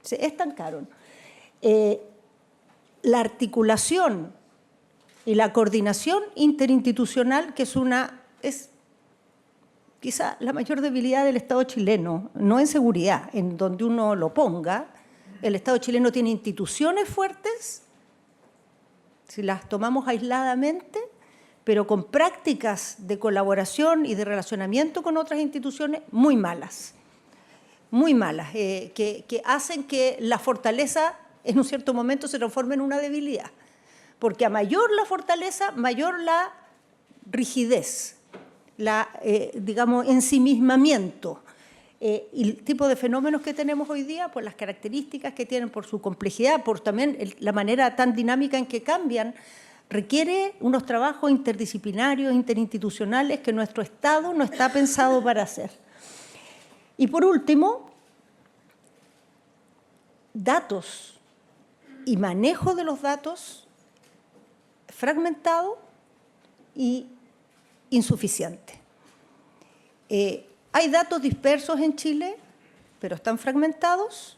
Se estancaron. La articulación y la coordinación interinstitucional, que es quizá la mayor debilidad del Estado chileno, no en seguridad, en donde uno lo ponga. El Estado chileno tiene instituciones fuertes, si las tomamos aisladamente, pero con prácticas de colaboración y de relacionamiento con otras instituciones muy malas, que hacen que la fortaleza en un cierto momento se transforme en una debilidad, porque a mayor la fortaleza, mayor la rigidez, digamos, ensimismamiento. Y el tipo de fenómenos que tenemos hoy día, por las características que tienen, por su complejidad, por también la manera tan dinámica en que cambian, requiere unos trabajos interdisciplinarios, interinstitucionales que nuestro Estado no está pensado para hacer. Y por último, datos y manejo de los datos fragmentado y insuficiente. Hay datos dispersos en Chile, pero están fragmentados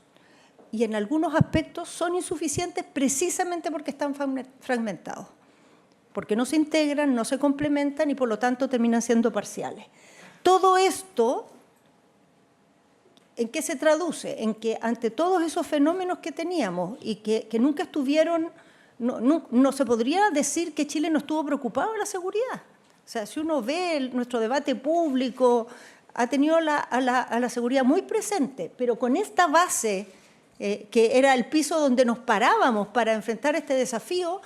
y en algunos aspectos son insuficientes precisamente porque están fragmentados, porque no se integran, no se complementan y por lo tanto terminan siendo parciales. Todo esto, ¿en qué se traduce? En que ante todos esos fenómenos que teníamos y que nunca estuvieron, no se podría decir que Chile no estuvo preocupado de la seguridad. O sea, si uno ve nuestro debate público, ha tenido a la seguridad muy presente, pero con esta base, que era el piso donde nos parábamos para enfrentar este desafío,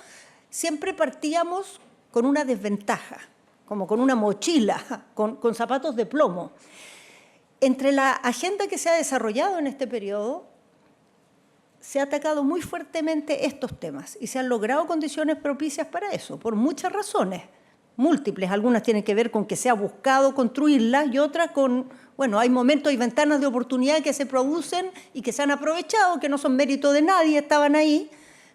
siempre partíamos con una desventaja, como con una mochila, con zapatos de plomo. Entre la agenda que se ha desarrollado en este periodo, se ha atacado muy fuertemente estos temas y se han logrado condiciones propicias para eso, por muchas razones. múltiples. Algunas tienen que ver con que se ha buscado construirlas y otras con, bueno, hay momentos y ventanas de oportunidad que se producen y que se han aprovechado, que no son mérito de nadie, estaban ahí,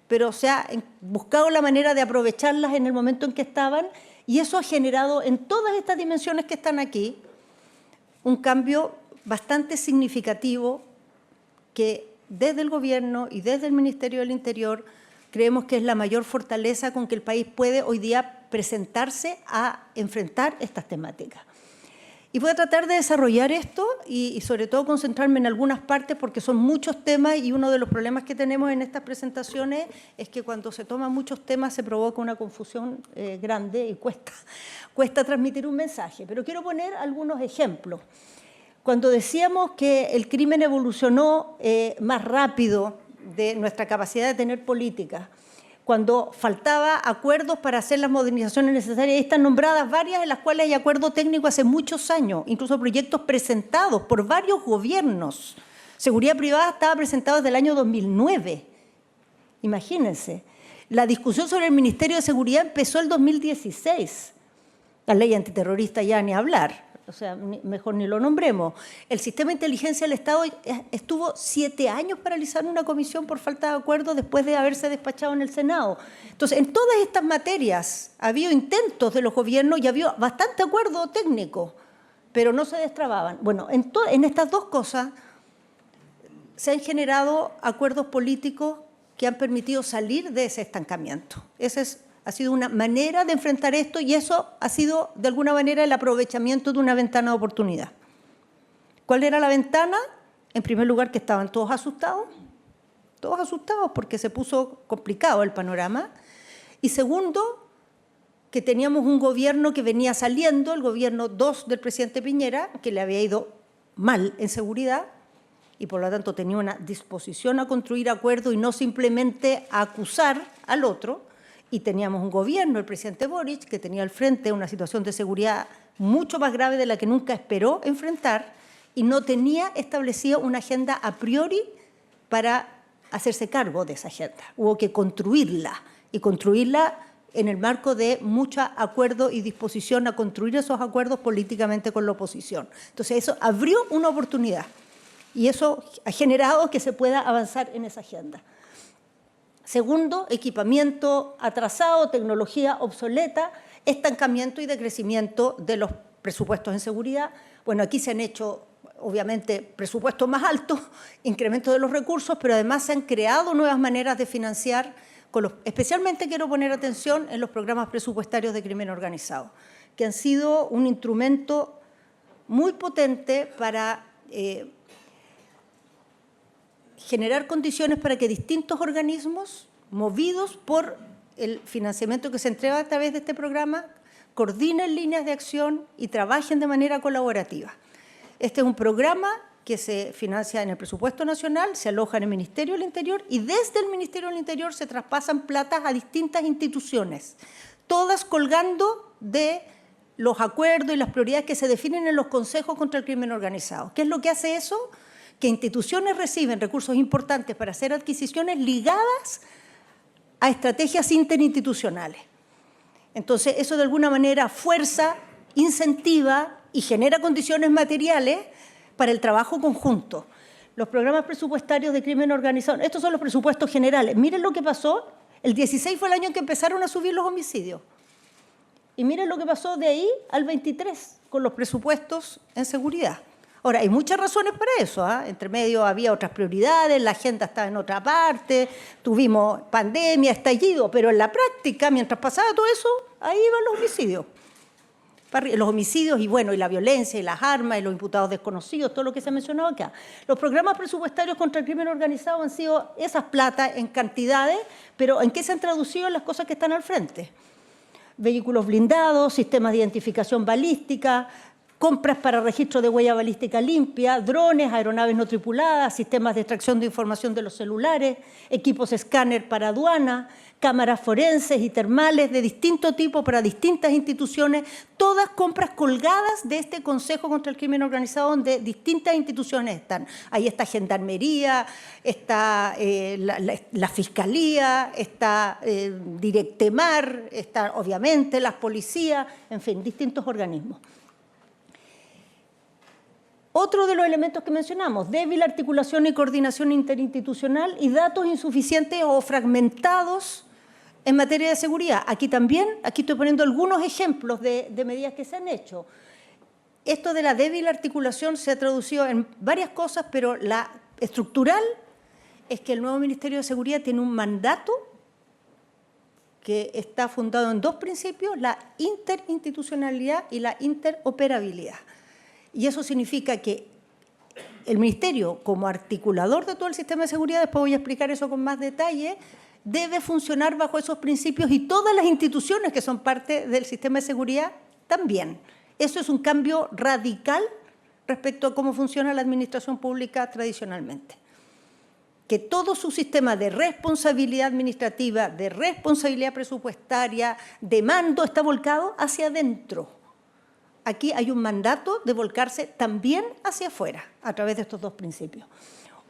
pero se ha buscado la manera de aprovecharlas en el momento en que estaban, y eso ha generado en todas estas dimensiones que están aquí un cambio bastante significativo que desde el Gobierno y desde el Ministerio del Interior creemos que es la mayor fortaleza con que el país puede hoy día presentarse a enfrentar estas temáticas. Y voy a tratar de desarrollar esto y sobre todo concentrarme en algunas partes porque son muchos temas, y uno de los problemas que tenemos en estas presentaciones es que cuando se toman muchos temas se provoca una confusión grande y cuesta transmitir un mensaje. Pero quiero poner algunos ejemplos. Cuando decíamos que el crimen evolucionó más rápido de nuestra capacidad de tener políticas, cuando faltaba acuerdos para hacer las modernizaciones necesarias, y están nombradas varias en las cuales hay acuerdo técnico hace muchos años, incluso proyectos presentados por varios gobiernos. Seguridad privada estaba presentado desde el año 2009. Imagínense. La discusión sobre el Ministerio de Seguridad empezó el 2016. La ley antiterrorista ya ni hablar. O sea, mejor ni lo nombremos. El sistema de inteligencia del Estado estuvo 7 años paralizando una comisión por falta de acuerdo después de haberse despachado en el Senado. Entonces, en todas estas materias ha habido intentos de los gobiernos y había bastante acuerdo técnico, pero no se destrababan. Bueno, en estas dos cosas se han generado acuerdos políticos que han permitido salir de ese estancamiento. Ha sido una manera de enfrentar esto, y eso ha sido, de alguna manera, el aprovechamiento de una ventana de oportunidad. ¿Cuál era la ventana? En primer lugar, que estaban todos asustados porque se puso complicado el panorama. Y segundo, que teníamos un gobierno que venía saliendo, el gobierno 2 del presidente Piñera, que le había ido mal en seguridad, y por lo tanto tenía una disposición a construir acuerdos y no simplemente a acusar al otro. Y teníamos un gobierno, el presidente Boric, que tenía al frente una situación de seguridad mucho más grave de la que nunca esperó enfrentar, y no tenía establecida una agenda a priori para hacerse cargo de esa agenda. Hubo que construirla, y construirla en el marco de mucho acuerdo y disposición a construir esos acuerdos políticamente con la oposición. Entonces, eso abrió una oportunidad, y eso ha generado que se pueda avanzar en esa agenda. Segundo, equipamiento atrasado, tecnología obsoleta, estancamiento y decrecimiento de los presupuestos en seguridad. Bueno, aquí se han hecho, obviamente, presupuestos más altos, incremento de los recursos, pero además se han creado nuevas maneras de financiar, especialmente quiero poner atención en los programas presupuestarios de crimen organizado, que han sido un instrumento muy potente para generar condiciones para que distintos organismos, movidos por el financiamiento que se entrega a través de este programa, coordinen líneas de acción y trabajen de manera colaborativa. Este es un programa que se financia en el presupuesto nacional, se aloja en el Ministerio del Interior, y desde el Ministerio del Interior se traspasan platas a distintas instituciones, todas colgando de los acuerdos y las prioridades que se definen en los consejos contra el crimen organizado. ¿Qué es lo que hace eso? Que instituciones reciben recursos importantes para hacer adquisiciones ligadas a estrategias interinstitucionales. Entonces, eso de alguna manera fuerza, incentiva y genera condiciones materiales para el trabajo conjunto. Los programas presupuestarios de crimen organizado, estos son los presupuestos generales. Miren lo que pasó, el 16 fue el año en que empezaron a subir los homicidios. Y miren lo que pasó de ahí al 23 con los presupuestos en seguridad. Ahora, hay muchas razones para eso, ¿eh? Entre medio había otras prioridades, la agenda estaba en otra parte, tuvimos pandemia, estallido, pero en la práctica, mientras pasaba todo eso, ahí iban los homicidios. Los homicidios y, bueno, y la violencia y las armas y los imputados desconocidos, todo lo que se ha mencionado acá. Los programas presupuestarios contra el crimen organizado han sido esas platas en cantidades, pero ¿en qué se han traducido en las cosas que están al frente? Vehículos blindados, sistemas de identificación balística, compras para registro de huella balística limpia, drones, aeronaves no tripuladas, sistemas de extracción de información de los celulares, equipos escáner para aduana, cámaras forenses y termales de distinto tipo para distintas instituciones, todas compras colgadas de este Consejo contra el Crimen Organizado donde distintas instituciones están. Ahí está Gendarmería, está la Fiscalía, está Directemar, está obviamente las policías, en fin, distintos organismos. Otro de los elementos que mencionamos, débil articulación y coordinación interinstitucional y datos insuficientes o fragmentados en materia de seguridad. Aquí estoy poniendo algunos ejemplos de medidas que se han hecho. Esto de la débil articulación se ha traducido en varias cosas, pero la estructural es que el nuevo Ministerio de Seguridad tiene un mandato que está fundado en dos principios, la interinstitucionalidad y la interoperabilidad. Y eso significa que el Ministerio, como articulador de todo el sistema de seguridad, después voy a explicar eso con más detalle, debe funcionar bajo esos principios y todas las instituciones que son parte del sistema de seguridad también. Eso es un cambio radical respecto a cómo funciona la administración pública tradicionalmente. Que todo su sistema de responsabilidad administrativa, de responsabilidad presupuestaria, de mando está volcado hacia adentro. Aquí hay un mandato de volcarse también hacia afuera, a través de estos dos principios.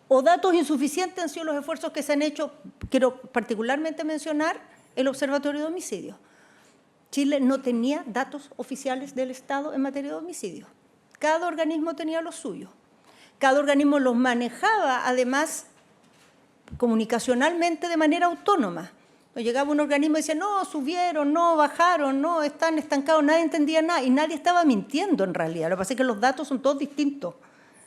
O datos insuficientes han sido los esfuerzos que se han hecho, quiero particularmente mencionar el Observatorio de Homicidios. Chile no tenía datos oficiales del Estado en materia de homicidios. Cada organismo tenía los suyos. Cada organismo los manejaba, además, comunicacionalmente de manera autónoma. Llegaba un organismo y decía, no, subieron, no, bajaron, no, están estancados, nadie entendía nada y nadie estaba mintiendo en realidad. Lo que pasa es que los datos son todos distintos,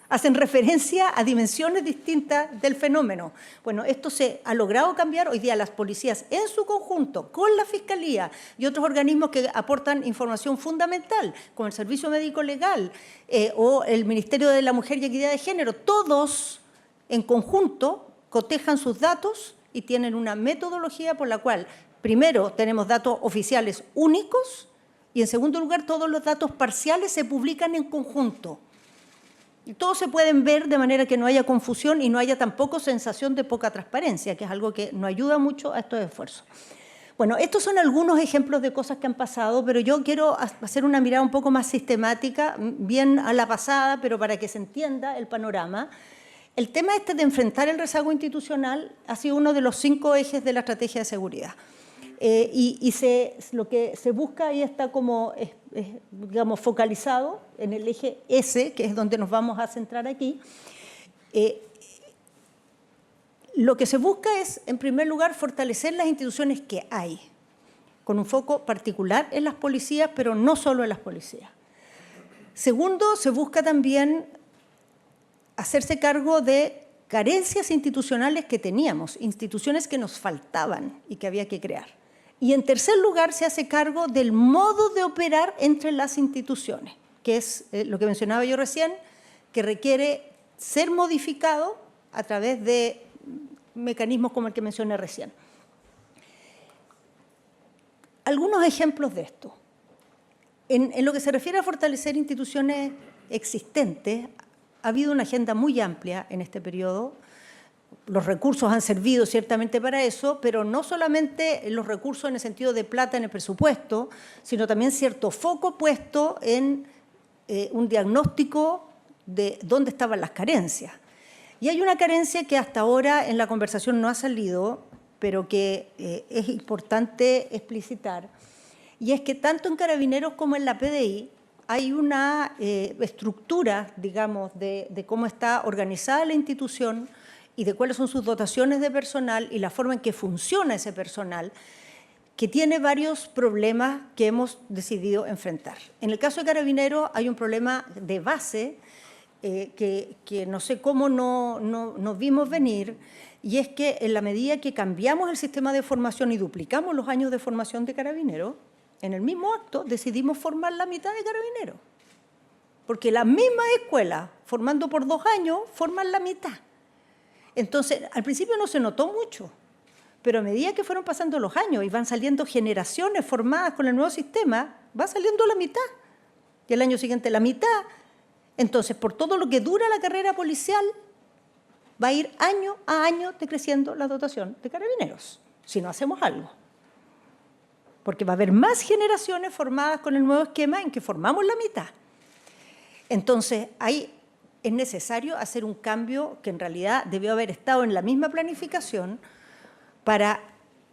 hacen referencia a dimensiones distintas del fenómeno. Bueno, esto se ha logrado cambiar. Hoy día las policías en su conjunto, con la Fiscalía y otros organismos que aportan información fundamental, como el Servicio Médico Legal o el Ministerio de la Mujer y Equidad de Género, todos en conjunto cotejan sus datos y tienen una metodología por la cual, primero, tenemos datos oficiales únicos y, en segundo lugar, todos los datos parciales se publican en conjunto. Y todos se pueden ver de manera que no haya confusión y no haya tampoco sensación de poca transparencia, que es algo que nos ayuda mucho a estos esfuerzos. Bueno, estos son algunos ejemplos de cosas que han pasado, pero yo quiero hacer una mirada un poco más sistemática, bien a la pasada, pero para que se entienda el panorama. El tema este de enfrentar el rezago institucional ha sido uno de los 5 ejes de la estrategia de seguridad. Lo que se busca ahí está como, digamos, focalizado en el eje S, que es donde nos vamos a centrar aquí. Lo que se busca es, en primer lugar, fortalecer las instituciones que hay, con un foco particular en las policías, pero no solo en las policías. Segundo, se busca también hacerse cargo de carencias institucionales que teníamos, instituciones que nos faltaban y que había que crear. Y en tercer lugar, se hace cargo del modo de operar entre las instituciones, que es lo que mencionaba yo recién, que requiere ser modificado a través de mecanismos como el que mencioné recién. Algunos ejemplos de esto. En lo que se refiere a fortalecer instituciones existentes, ha habido una agenda muy amplia en este periodo. Los recursos han servido ciertamente para eso, pero no solamente los recursos en el sentido de plata en el presupuesto, sino también cierto foco puesto en un diagnóstico de dónde estaban las carencias. Y hay una carencia que hasta ahora en la conversación no ha salido, pero que es importante explicitar, y es que tanto en Carabineros como en la PDI hay una estructura, digamos, de cómo está organizada la institución y de cuáles son sus dotaciones de personal y la forma en que funciona ese personal, que tiene varios problemas que hemos decidido enfrentar. En el caso de Carabineros hay un problema de base que no sé cómo no vimos venir, y es que en la medida que cambiamos el sistema de formación y duplicamos los años de formación de Carabineros, en el mismo acto decidimos formar la mitad de Carabineros, porque las mismas escuelas, formando por 2 años, forman la mitad. Entonces, al principio no se notó mucho, pero a medida que fueron pasando los años y van saliendo generaciones formadas con el nuevo sistema, va saliendo la mitad. y el año siguiente la mitad. Entonces, por todo lo que dura la carrera policial, va a ir año a año decreciendo la dotación de carabineros, si no hacemos algo. Porque va a haber más generaciones formadas con el nuevo esquema en que formamos la mitad. Entonces, ahí es necesario hacer un cambio que en realidad debió haber estado en la misma planificación para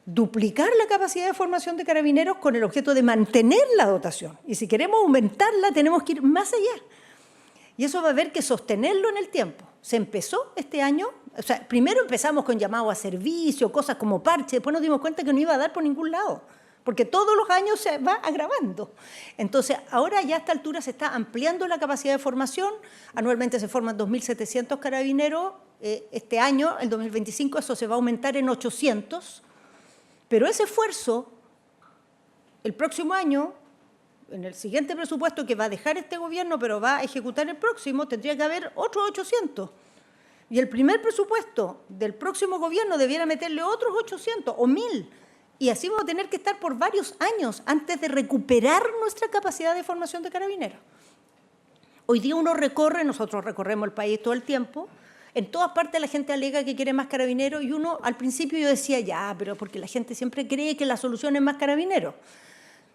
duplicar la capacidad de formación de carabineros con el objeto de mantener la dotación. Y si queremos aumentarla, tenemos que ir más allá. Y eso va a haber que sostenerlo en el tiempo. Se empezó este año, o sea, primero empezamos con llamado a servicio, cosas como parche, después nos dimos cuenta que no iba a dar por ningún lado, porque todos los años se va agravando. Entonces, ahora ya a esta altura se está ampliando la capacidad de formación, anualmente se forman 2.700 carabineros, este año, el 2025, eso se va a aumentar en 800, pero ese esfuerzo, el próximo año, en el siguiente presupuesto que va a dejar este gobierno, pero va a ejecutar el próximo, tendría que haber otros 800. Y el primer presupuesto del próximo gobierno debiera meterle otros 800 o 1.000. Y así vamos a tener que estar por varios años antes de recuperar nuestra capacidad de formación de carabineros. Hoy día uno recorre, nosotros recorremos el país todo el tiempo, en todas partes la gente alega que quiere más carabineros y uno, al principio yo decía, ya, pero porque la gente siempre cree que la solución es más carabineros.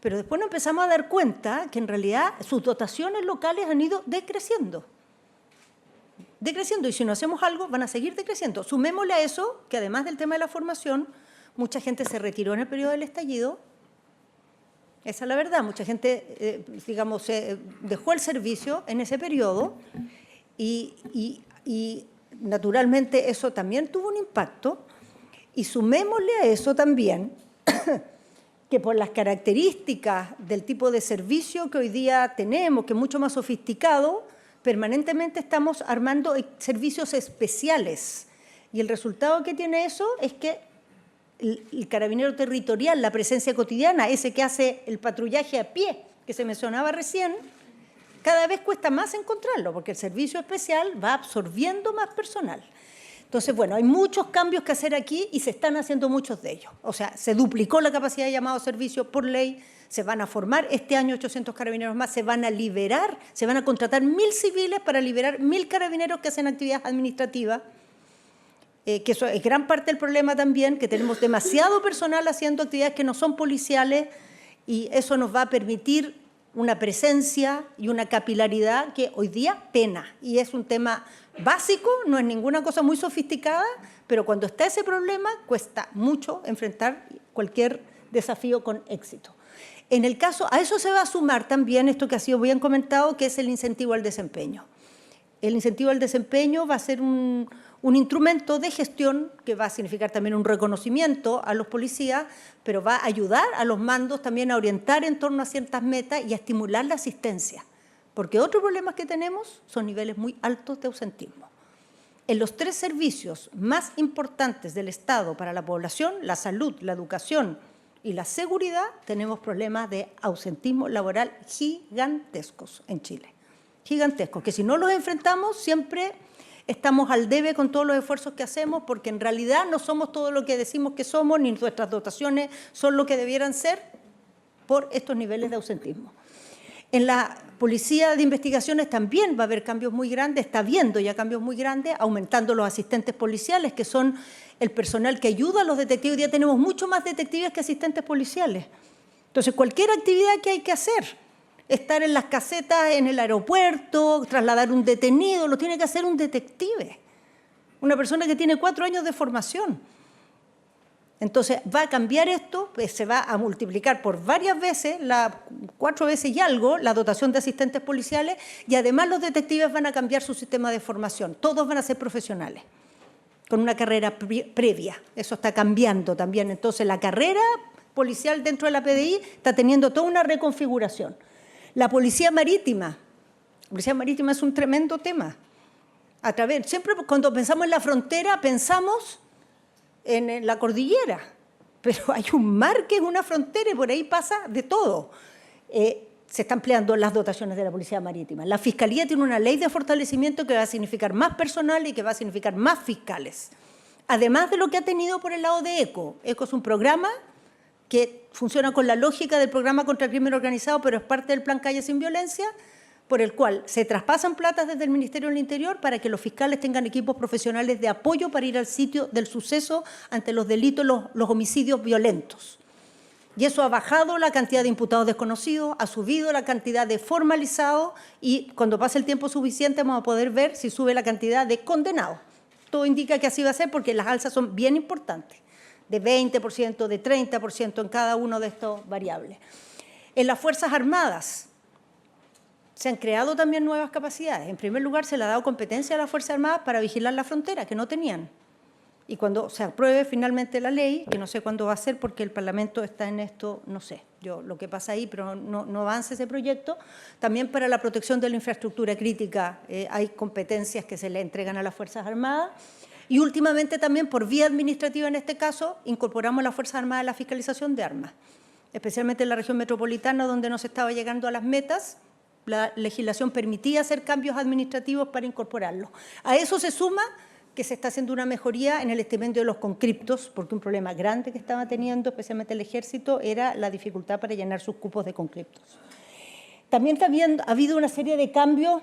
Pero después nos empezamos a dar cuenta que en realidad sus dotaciones locales han ido decreciendo. Decreciendo, y si no hacemos algo, van a seguir decreciendo. Sumémosle a eso, que además del tema de la formación, mucha gente se retiró en el periodo del estallido. Esa es la verdad, mucha gente, digamos, dejó el servicio en ese periodo y naturalmente eso también tuvo un impacto. Y sumémosle a eso también que por las características del tipo de servicio que hoy día tenemos, que es mucho más sofisticado, permanentemente estamos armando servicios especiales. Y el resultado que tiene eso es que el carabinero territorial, la presencia cotidiana, ese que hace el patrullaje a pie, que se mencionaba recién, cada vez cuesta más encontrarlo, porque el servicio especial va absorbiendo más personal. Entonces, bueno, hay muchos cambios que hacer aquí y se están haciendo muchos de ellos. O sea, se duplicó la capacidad de llamado a servicio por ley, se van a formar este año 800 carabineros más, se van a liberar, se van a contratar 1.000 civiles para liberar 1.000 carabineros que hacen actividades administrativas, que eso es gran parte del problema también, que tenemos demasiado personal haciendo actividades que no son policiales y eso nos va a permitir una presencia y una capilaridad que hoy día pena. Y es un tema básico, no es ninguna cosa muy sofisticada, pero cuando está ese problema cuesta mucho enfrentar cualquier desafío con éxito. En el caso, a eso se va a sumar también esto que ha sido bien comentado, que es el incentivo al desempeño. El incentivo al desempeño va a ser un instrumento de gestión que va a significar también un reconocimiento a los policías, pero va a ayudar a los mandos también a orientar en torno a ciertas metas y a estimular la asistencia. Porque otro problema que tenemos son niveles muy altos de ausentismo. En los 3 servicios más importantes del Estado para la población, la salud, la educación y la seguridad, tenemos problemas de ausentismo laboral gigantescos en Chile. Gigantescos, que si no los enfrentamos siempre estamos al debe con todos los esfuerzos que hacemos, porque en realidad no somos todo lo que decimos que somos, ni nuestras dotaciones son lo que debieran ser por estos niveles de ausentismo. En la Policía de Investigaciones también va a haber cambios muy grandes, está habiendo ya cambios muy grandes, aumentando los asistentes policiales, que son el personal que ayuda a los detectives. Hoy día tenemos mucho más detectives que asistentes policiales. Entonces, cualquier actividad que hay que hacer, estar en las casetas en el aeropuerto, trasladar un detenido, lo tiene que hacer un detective, una persona que tiene 4 años de formación. Entonces, va a cambiar esto, pues se va a multiplicar por varias veces, 4 veces y algo, la dotación de asistentes policiales, y además los detectives van a cambiar su sistema de formación. Todos van a ser profesionales, con una carrera previa. Eso está cambiando también. Entonces, la carrera policial dentro de la PDI está teniendo toda una reconfiguración. La Policía Marítima es un tremendo tema. Siempre cuando pensamos en la frontera, pensamos en la cordillera, pero hay un mar que es una frontera y por ahí pasa de todo. Se están ampliando las dotaciones de la Policía Marítima. La Fiscalía tiene una ley de fortalecimiento que va a significar más personal y que va a significar más fiscales. Además de lo que ha tenido por el lado de ECO. ECO es un programa que funciona con la lógica del programa contra el crimen organizado, pero es parte del plan Calle Sin Violencia, por el cual se traspasan platas desde el Ministerio del Interior para que los fiscales tengan equipos profesionales de apoyo para ir al sitio del suceso ante los delitos, los homicidios violentos. Y eso ha bajado la cantidad de imputados desconocidos, ha subido la cantidad de formalizados y cuando pase el tiempo suficiente vamos a poder ver si sube la cantidad de condenados. Todo indica que así va a ser porque las alzas son bien importantes, de 20%, de 30% en cada uno de estos variables. En las Fuerzas Armadas se han creado también nuevas capacidades. En primer lugar, se le ha dado competencia a las Fuerzas Armadas para vigilar la frontera, que no tenían. Y cuando se apruebe finalmente la ley, que no sé cuándo va a ser porque el Parlamento está en esto, no sé yo lo que pasa ahí, pero no avanza ese proyecto, también para la protección de la infraestructura crítica hay competencias que se le entregan a las Fuerzas Armadas. Y últimamente también por vía administrativa en este caso, incorporamos a las Fuerzas Armadas a la fiscalización de armas, especialmente en la región metropolitana donde no se estaba llegando a las metas. La legislación permitía hacer cambios administrativos para incorporarlo. A eso se suma que se está haciendo una mejoría en el estipendio de los conscriptos, porque un problema grande que estaba teniendo, especialmente el Ejército, era la dificultad para llenar sus cupos de conscriptos. También ha habido una serie de cambios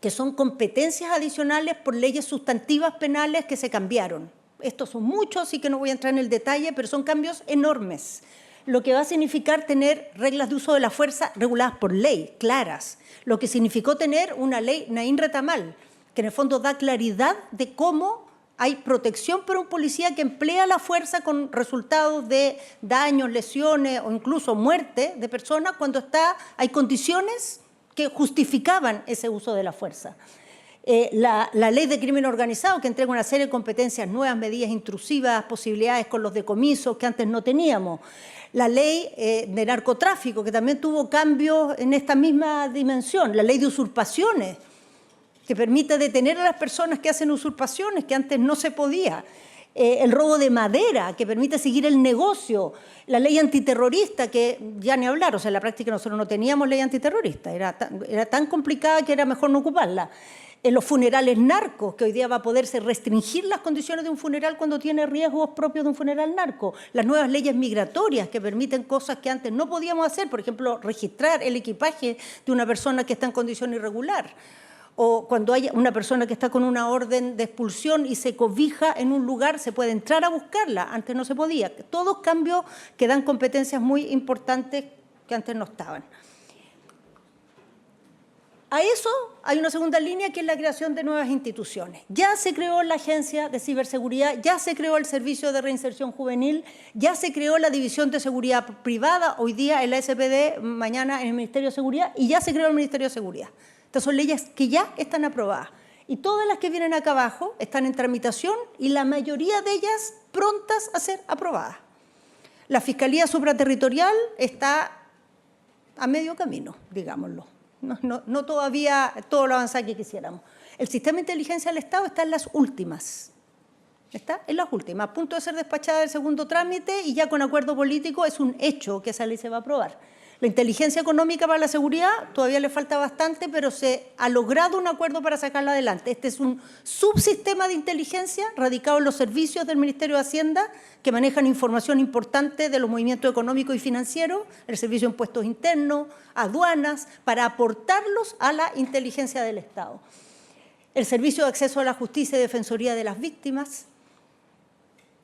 que son competencias adicionales por leyes sustantivas penales que se cambiaron. Estos son muchos, así que no voy a entrar en el detalle, pero son cambios enormes, lo que va a significar tener reglas de uso de la fuerza reguladas por ley, claras, lo que significó tener una ley Naín Retamal, que en el fondo da claridad de cómo hay protección para un policía que emplea la fuerza con resultados de daños, lesiones o incluso muerte de personas cuando hay condiciones que justificaban ese uso de la fuerza. La ley de crimen organizado, que entrega una serie de competencias nuevas, medidas intrusivas, posibilidades con los decomisos que antes no teníamos. La ley de narcotráfico, que también tuvo cambios en esta misma dimensión. La ley de usurpaciones, que permite detener a las personas que hacen usurpaciones, que antes no se podía. El robo de madera, que permite seguir el negocio. La ley antiterrorista, que ya ni hablar, o sea, en la práctica nosotros no teníamos ley antiterrorista, era tan complicada que era mejor no ocuparla. En los funerales narcos, que hoy día va a poderse restringir las condiciones de un funeral cuando tiene riesgos propios de un funeral narco. Las nuevas leyes migratorias que permiten cosas que antes no podíamos hacer, por ejemplo, registrar el equipaje de una persona que está en condición irregular. O cuando hay una persona que está con una orden de expulsión y se cobija en un lugar, se puede entrar a buscarla, antes no se podía. Todos cambios que dan competencias muy importantes que antes no estaban. A eso hay una segunda línea que es la creación de nuevas instituciones. Ya se creó la Agencia de Ciberseguridad, ya se creó el Servicio de Reinserción Juvenil, ya se creó la División de Seguridad Privada, hoy día en la SPD, mañana en el Ministerio de Seguridad, y ya se creó el Ministerio de Seguridad. Estas son leyes que ya están aprobadas. Y todas las que vienen acá abajo están en tramitación y la mayoría de ellas prontas a ser aprobadas. La Fiscalía Supraterritorial está a medio camino, digámoslo. No todavía todo lo avanzado que quisiéramos. El sistema de inteligencia del Estado está en las últimas. Está en las últimas, a punto de ser despachada del segundo trámite y ya con acuerdo político es un hecho que esa ley se va a aprobar. La inteligencia económica para la seguridad todavía le falta bastante, pero se ha logrado un acuerdo para sacarla adelante. Este es un subsistema de inteligencia radicado en los servicios del Ministerio de Hacienda que manejan información importante de los movimientos económicos y financieros, el Servicio de Impuestos Internos, aduanas, para aportarlos a la inteligencia del Estado. El Servicio de Acceso a la Justicia y Defensoría de las Víctimas,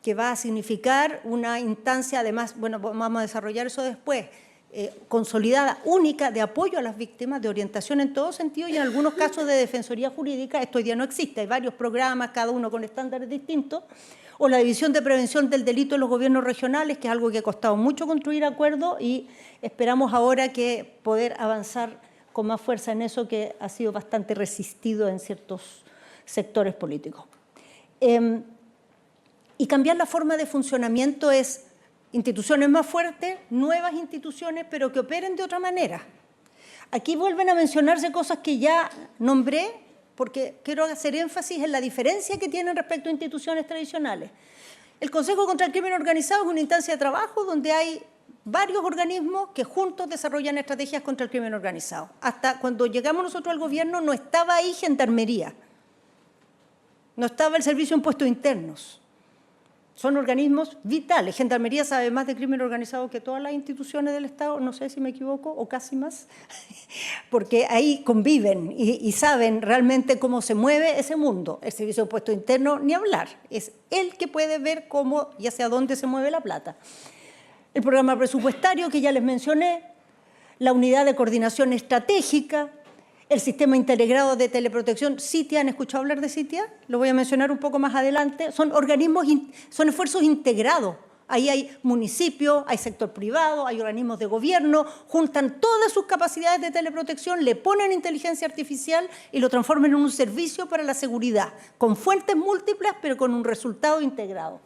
que va a significar una instancia, además, bueno, vamos a desarrollar eso después, consolidada, única, de apoyo a las víctimas, de orientación en todo sentido y en algunos casos de defensoría jurídica. Esto hoy día no existe, hay varios programas, cada uno con estándares distintos, o la División de Prevención del Delito en los gobiernos regionales, que es algo que ha costado mucho construir acuerdos y esperamos ahora que poder avanzar con más fuerza en eso que ha sido bastante resistido en ciertos sectores políticos. Y cambiar la forma de funcionamiento es instituciones más fuertes, nuevas instituciones, pero que operen de otra manera. Aquí vuelven a mencionarse cosas que ya nombré, porque quiero hacer énfasis en la diferencia que tienen respecto a instituciones tradicionales. El Consejo contra el Crimen Organizado es una instancia de trabajo donde hay varios organismos que juntos desarrollan estrategias contra el crimen organizado. Hasta cuando llegamos nosotros al gobierno no estaba ahí Gendarmería, no estaba el Servicio de Impuestos Internos. Son organismos vitales. Gendarmería sabe más de crimen organizado que todas las instituciones del Estado, no sé si me equivoco, o casi más, porque ahí conviven y saben realmente cómo se mueve ese mundo. El Servicio de Impuesto Interno, ni hablar. Es él que puede ver cómo y hacia dónde se mueve la plata. El programa presupuestario que ya les mencioné, la unidad de coordinación estratégica, el sistema integrado de teleprotección, CITIA, ¿han escuchado hablar de CITIA? Lo voy a mencionar un poco más adelante. Son organismos, son esfuerzos integrados. Ahí hay municipios, hay sector privado, hay organismos de gobierno, juntan todas sus capacidades de teleprotección, le ponen inteligencia artificial y lo transforman en un servicio para la seguridad, con fuentes múltiples, pero con un resultado integrado.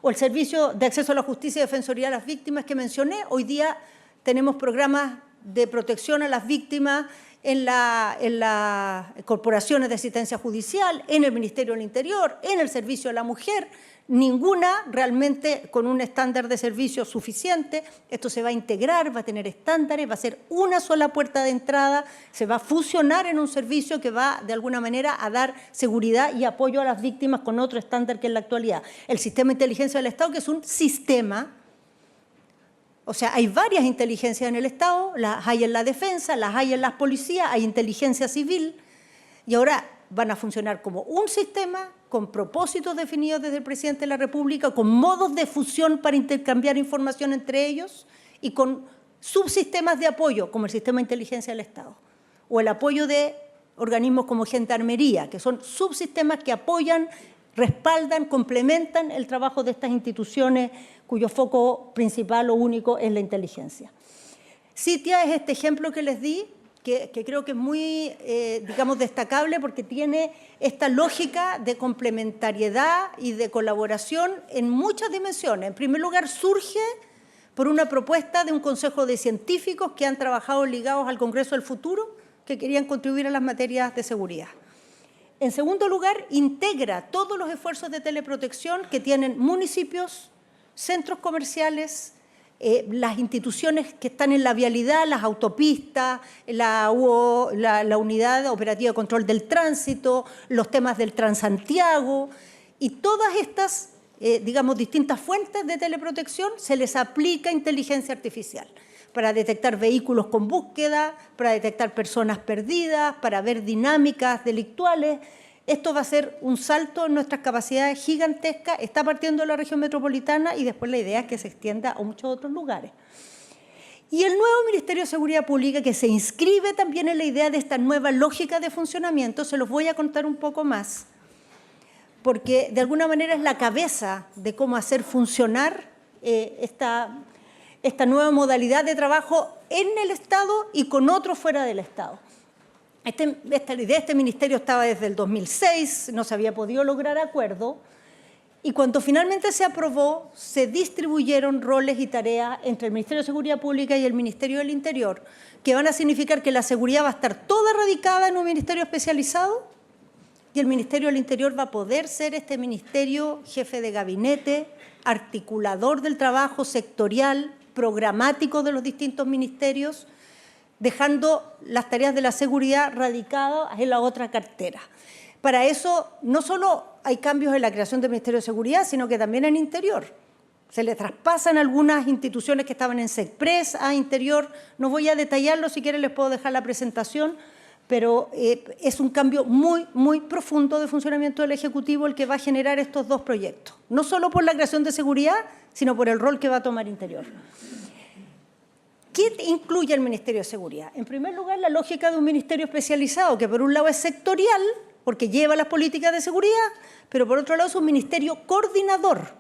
O el Servicio de Acceso a la Justicia y Defensoría de las Víctimas que mencioné. Hoy día tenemos programas de protección a las víctimas en las corporaciones de asistencia judicial, en el Ministerio del Interior, en el Servicio de la Mujer, ninguna realmente con un estándar de servicio suficiente. Esto se va a integrar, va a tener estándares, va a ser una sola puerta de entrada, se va a fusionar en un servicio que va de alguna manera a dar seguridad y apoyo a las víctimas con otro estándar que en la actualidad. El Sistema de Inteligencia del Estado, que es un sistema. O sea, hay varias inteligencias en el Estado, las hay en la defensa, las hay en las policías, hay inteligencia civil, y ahora van a funcionar como un sistema con propósitos definidos desde el presidente de la República, con modos de fusión para intercambiar información entre ellos y con subsistemas de apoyo, como el sistema de inteligencia del Estado, o el apoyo de organismos como Gendarmería, que son subsistemas que apoyan, respaldan, complementan el trabajo de estas instituciones cuyo foco principal o único es la inteligencia. CITIA es este ejemplo que les di, que creo que es muy, digamos, destacable porque tiene esta lógica de complementariedad y de colaboración en muchas dimensiones. En primer lugar, surge por una propuesta de un consejo de científicos que han trabajado ligados al Congreso del Futuro, que querían contribuir a las materias de seguridad. En segundo lugar, integra todos los esfuerzos de teleprotección que tienen municipios, centros comerciales, las instituciones que están en la vialidad, las autopistas, la unidad operativa de control del tránsito, los temas del Transantiago, y todas estas, digamos, distintas fuentes de teleprotección se les aplica inteligencia artificial para detectar vehículos con búsqueda, para detectar personas perdidas, para ver dinámicas delictuales. Esto va a ser un salto en nuestras capacidades gigantescas, está partiendo de la región metropolitana y después la idea es que se extienda a muchos otros lugares. Y el nuevo Ministerio de Seguridad Pública, que se inscribe también en la idea de esta nueva lógica de funcionamiento, se los voy a contar un poco más, porque de alguna manera es la cabeza de cómo hacer funcionar esta nueva modalidad de trabajo en el Estado y con otros fuera del Estado. Esta idea de este ministerio estaba desde el 2006, no se había podido lograr acuerdo, y cuando finalmente se aprobó, se distribuyeron roles y tareas entre el Ministerio de Seguridad Pública y el Ministerio del Interior, que van a significar que la seguridad va a estar toda radicada en un ministerio especializado y el Ministerio del Interior va a poder ser este ministerio jefe de gabinete, articulador del trabajo sectorial, programático de los distintos ministerios, dejando las tareas de la seguridad radicadas en la otra cartera. Para eso, no solo hay cambios en la creación del Ministerio de Seguridad, sino que también en Interior. Se le traspasan algunas instituciones que estaban en SECPRES a Interior. No voy a detallarlo, si quieren les puedo dejar la presentación, pero es un cambio muy, muy profundo de funcionamiento del Ejecutivo el que va a generar estos dos proyectos. No solo por la creación de seguridad, sino por el rol que va a tomar Interior. ¿Qué incluye el Ministerio de Seguridad? En primer lugar, la lógica de un ministerio especializado, que por un lado es sectorial, porque lleva las políticas de seguridad, pero por otro lado es un ministerio coordinador.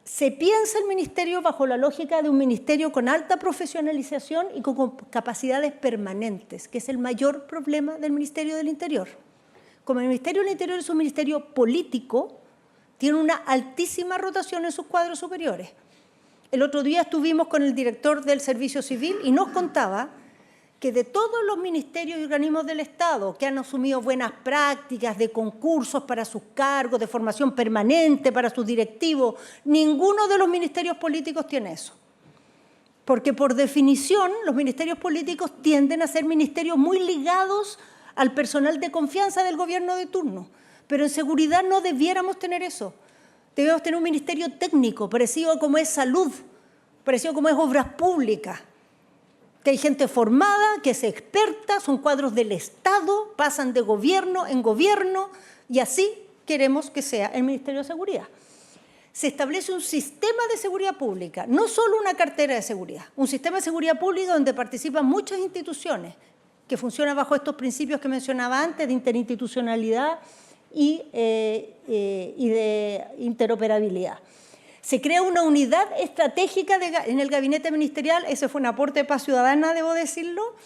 Se piensa el ministerio bajo la lógica de un ministerio con alta profesionalización y con capacidades permanentes, que es el mayor problema del Ministerio del Interior. Como el Ministerio del Interior es un ministerio político, tiene una altísima rotación en sus cuadros superiores. El otro día estuvimos con el director del Servicio Civil y nos contaba que de todos los ministerios y organismos del Estado que han asumido buenas prácticas de concursos para sus cargos, de formación permanente para sus directivos, ninguno de los ministerios políticos tiene eso. Porque por definición los ministerios políticos tienden a ser ministerios muy ligados al personal de confianza del gobierno de turno. Pero en seguridad no debiéramos tener eso. Debemos tener un ministerio técnico, parecido a como es salud, parecido a como es obras públicas, que hay gente formada, que es experta, son cuadros del Estado, pasan de gobierno en gobierno, y así queremos que sea el Ministerio de Seguridad. Se establece un sistema de seguridad pública, no solo una cartera de seguridad, un sistema de seguridad pública donde participan muchas instituciones que funcionan bajo estos principios que mencionaba antes de interinstitucionalidad y de interoperabilidad. Se crea una unidad estratégica en el gabinete ministerial, ese fue un aporte de Paz Ciudadana, debo decirlo,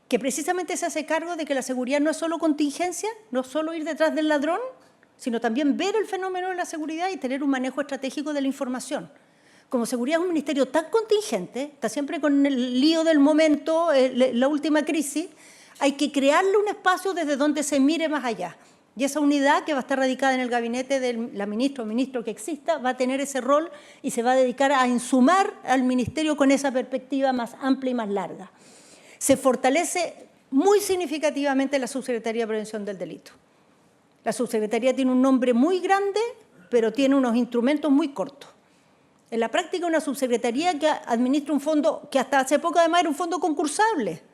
que precisamente se hace cargo de que la seguridad no es solo contingencia, no es solo ir detrás del ladrón, sino también ver el fenómeno de la seguridad y tener un manejo estratégico de la información. Como seguridad es un ministerio tan contingente, está siempre con el lío del momento, la última crisis, hay que crearle un espacio desde donde se mire más allá. Y esa unidad que va a estar radicada en el gabinete de la ministra o ministro que exista va a tener ese rol y se va a dedicar a insumar al ministerio con esa perspectiva más amplia y más larga. Se fortalece muy significativamente la Subsecretaría de Prevención del Delito. La subsecretaría tiene un nombre muy grande, pero tiene unos instrumentos muy cortos. En la práctica, una subsecretaría que administra un fondo que hasta hace poco además era un fondo concursable.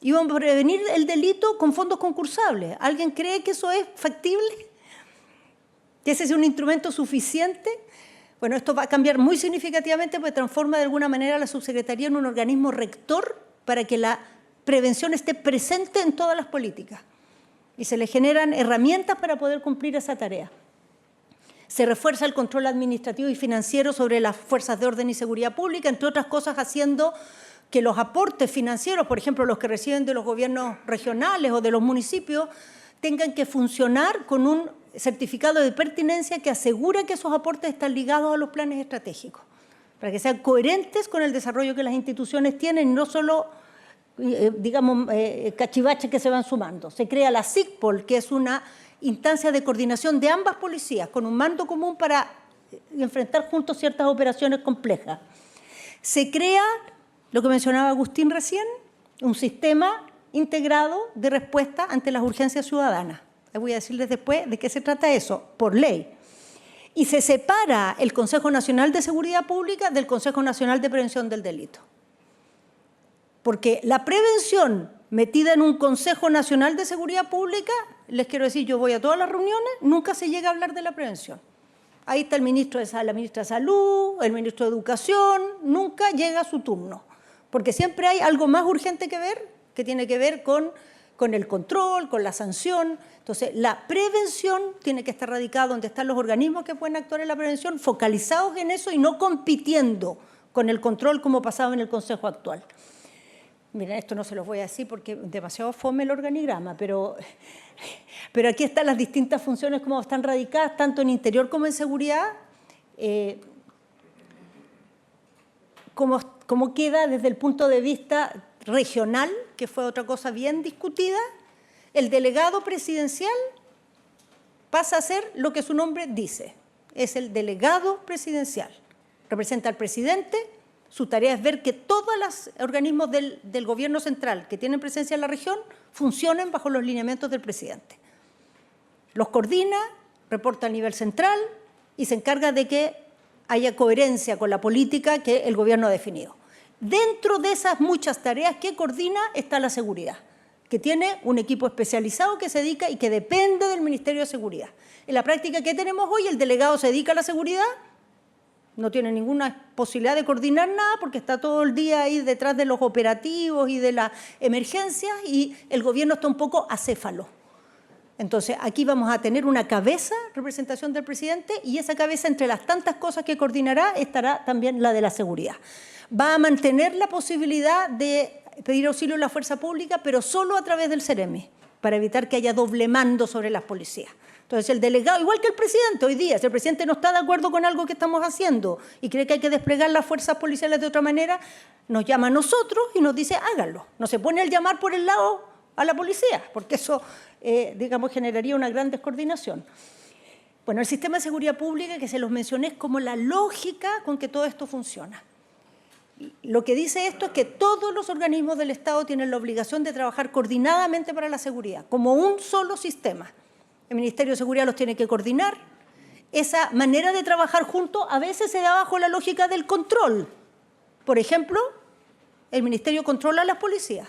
Íbamos a prevenir el delito con fondos concursables. ¿Alguien cree que eso es factible? ¿Que ese es un instrumento suficiente? Bueno, esto va a cambiar muy significativamente porque transforma de alguna manera a la subsecretaría en un organismo rector para que la prevención esté presente en todas las políticas y se le generan herramientas para poder cumplir esa tarea. Se refuerza el control administrativo y financiero sobre las fuerzas de orden y seguridad pública, entre otras cosas haciendo que los aportes financieros, por ejemplo, los que reciben de los gobiernos regionales o de los municipios, tengan que funcionar con un certificado de pertinencia que asegura que esos aportes están ligados a los planes estratégicos, para que sean coherentes con el desarrollo que las instituciones tienen, no solo, digamos, cachivaches que se van sumando. Se crea la SICPOL, que es una instancia de coordinación de ambas policías, con un mando común para enfrentar juntos ciertas operaciones complejas. Se crea, lo que mencionaba Agustín recién, un sistema integrado de respuesta ante las urgencias ciudadanas. Les voy a decirles después de qué se trata eso, por ley. Y se separa el Consejo Nacional de Seguridad Pública del Consejo Nacional de Prevención del Delito. Porque la prevención metida en un Consejo Nacional de Seguridad Pública, les quiero decir, yo voy a todas las reuniones, nunca se llega a hablar de la prevención. Ahí está la ministra de Salud, el ministro de Educación, nunca llega su turno. Porque siempre hay algo más urgente que ver, que tiene que ver con el control, con la sanción. Entonces, la prevención tiene que estar radicada donde están los organismos que pueden actuar en la prevención, focalizados en eso y no compitiendo con el control como pasaba en el Consejo actual. Miren, esto no se los voy a decir porque es demasiado fome el organigrama, pero aquí están las distintas funciones como están radicadas, tanto en interior como en seguridad, como queda desde el punto de vista regional, que fue otra cosa bien discutida. El delegado presidencial pasa a ser lo que su nombre dice, es el delegado presidencial. Representa al presidente, su tarea es ver que todos los organismos del gobierno central que tienen presencia en la región funcionen bajo los lineamientos del presidente. Los coordina, reporta a nivel central y se encarga de que haya coherencia con la política que el gobierno ha definido. Dentro de esas muchas tareas que coordina está la seguridad, que tiene un equipo especializado que se dedica y que depende del Ministerio de Seguridad. En la práctica que tenemos hoy, el delegado se dedica a la seguridad, no tiene ninguna posibilidad de coordinar nada porque está todo el día ahí detrás de los operativos y de las emergencias y el gobierno está un poco acéfalo. Entonces, aquí vamos a tener una cabeza, representación del presidente, y esa cabeza, entre las tantas cosas que coordinará, estará también la de la seguridad. Va a mantener la posibilidad de pedir auxilio a la fuerza pública, pero solo a través del CEREMI, para evitar que haya doble mando sobre las policías. Entonces, el delegado, igual que el presidente hoy día, si el presidente no está de acuerdo con algo que estamos haciendo y cree que hay que desplegar las fuerzas policiales de otra manera, nos llama a nosotros y nos dice háganlo. No se pone el llamar por el lado a la policía, porque eso, digamos, generaría una gran descoordinación. Bueno, el sistema de seguridad pública, que se los mencioné, es como la lógica con que todo esto funciona. Lo que dice esto es que todos los organismos del Estado tienen la obligación de trabajar coordinadamente para la seguridad, como un solo sistema. el Ministerio de Seguridad los tiene que coordinar. Esa manera de trabajar juntos a veces se da bajo la lógica del control. Por ejemplo, el Ministerio controla a las policías.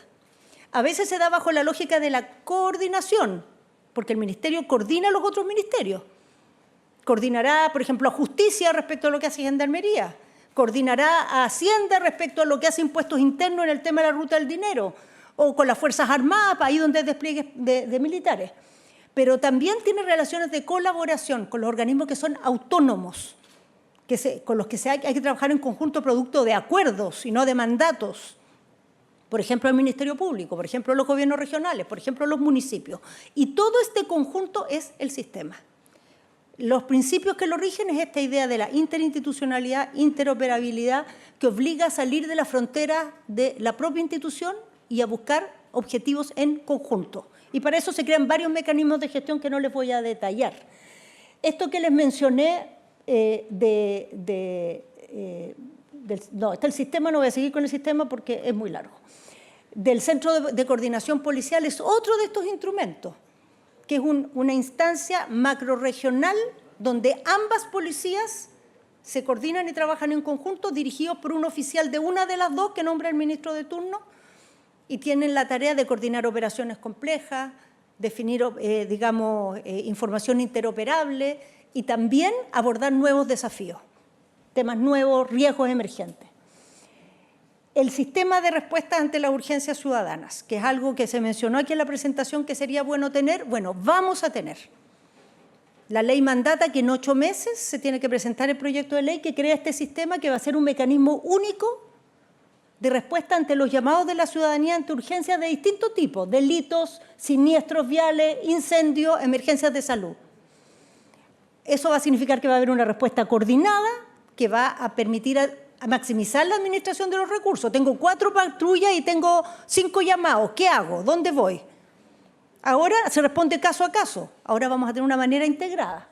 A veces se da bajo la lógica de la coordinación, porque el Ministerio coordina a los otros ministerios. Coordinará, por ejemplo, a Justicia respecto a lo que hace Gendarmería. Coordinará a Hacienda respecto a lo que hace Impuestos Internos en el tema de la ruta del dinero. O con las Fuerzas Armadas, ahí donde hay despliegue de militares. Pero también tiene relaciones de colaboración con los organismos que son autónomos, con los que hay que trabajar en conjunto producto de acuerdos y no de mandatos. Por ejemplo, el Ministerio Público, por ejemplo, los gobiernos regionales, por ejemplo, los municipios. Y todo este conjunto es el sistema. Los principios que lo rigen es esta idea de la interinstitucionalidad, interoperabilidad, que obliga a salir de la frontera de la propia institución y a buscar objetivos en conjunto. Y para eso se crean varios mecanismos de gestión que no les voy a detallar. Esto que les mencioné no, está el sistema, no voy a seguir con el sistema porque es muy largo. Del Centro de Coordinación Policial es otro de estos instrumentos, que es una instancia macrorregional donde ambas policías se coordinan y trabajan en conjunto, dirigidos por un oficial de una de las dos que nombra el ministro de turno, y tienen la tarea de coordinar operaciones complejas, definir, información interoperable y también abordar nuevos desafíos, temas nuevos, riesgos emergentes. El sistema de respuesta ante las urgencias ciudadanas, que es algo que se mencionó aquí en la presentación que sería bueno tener, bueno, vamos a tener. La ley mandata que en 8 meses se tiene que presentar el proyecto de ley que crea este sistema que va a ser un mecanismo único de respuesta ante los llamados de la ciudadanía ante urgencias de distintos tipos, delitos, siniestros viales, incendios, emergencias de salud. Eso va a significar que va a haber una respuesta coordinada que va a permitir a maximizar la administración de los recursos. Tengo 4 patrullas y tengo 5 llamados. ¿Qué hago? ¿Dónde voy? Ahora se responde caso a caso. Ahora vamos a tener una manera integrada.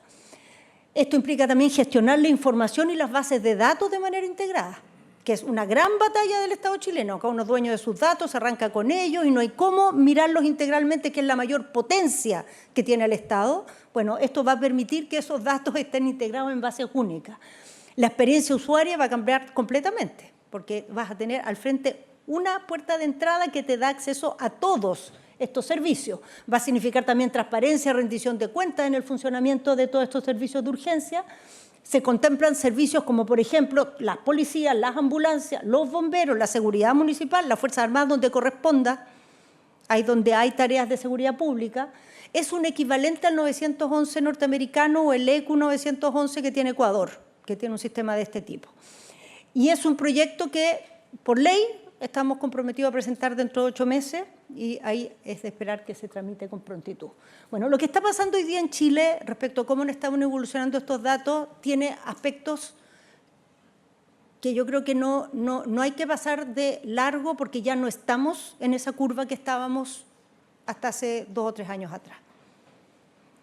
Esto implica también gestionar la información y las bases de datos de manera integrada, que es una gran batalla del Estado chileno. Cada uno es dueño de sus datos, se arranca con ellos y no hay cómo mirarlos integralmente, que es la mayor potencia que tiene el Estado. Bueno, esto va a permitir que esos datos estén integrados en bases únicas. La experiencia usuaria va a cambiar completamente, porque vas a tener al frente una puerta de entrada que te da acceso a todos estos servicios. Va a significar también transparencia, rendición de cuentas en el funcionamiento de todos estos servicios de urgencia. Se contemplan servicios como, por ejemplo, las policías, las ambulancias, los bomberos, la seguridad municipal, las Fuerzas Armadas donde corresponda, ahí donde hay tareas de seguridad pública. Es un equivalente al 911 norteamericano o el EQ 911 que tiene Ecuador, que tiene un sistema de este tipo. Y es un proyecto que, por ley, estamos comprometidos a presentar dentro de 8 meses y ahí es de esperar que se tramite con prontitud. Bueno, lo que está pasando hoy día en Chile respecto a cómo están evolucionando estos datos tiene aspectos que yo creo que no hay que pasar de largo porque ya no estamos en esa curva que estábamos hasta hace 2 o 3 años atrás.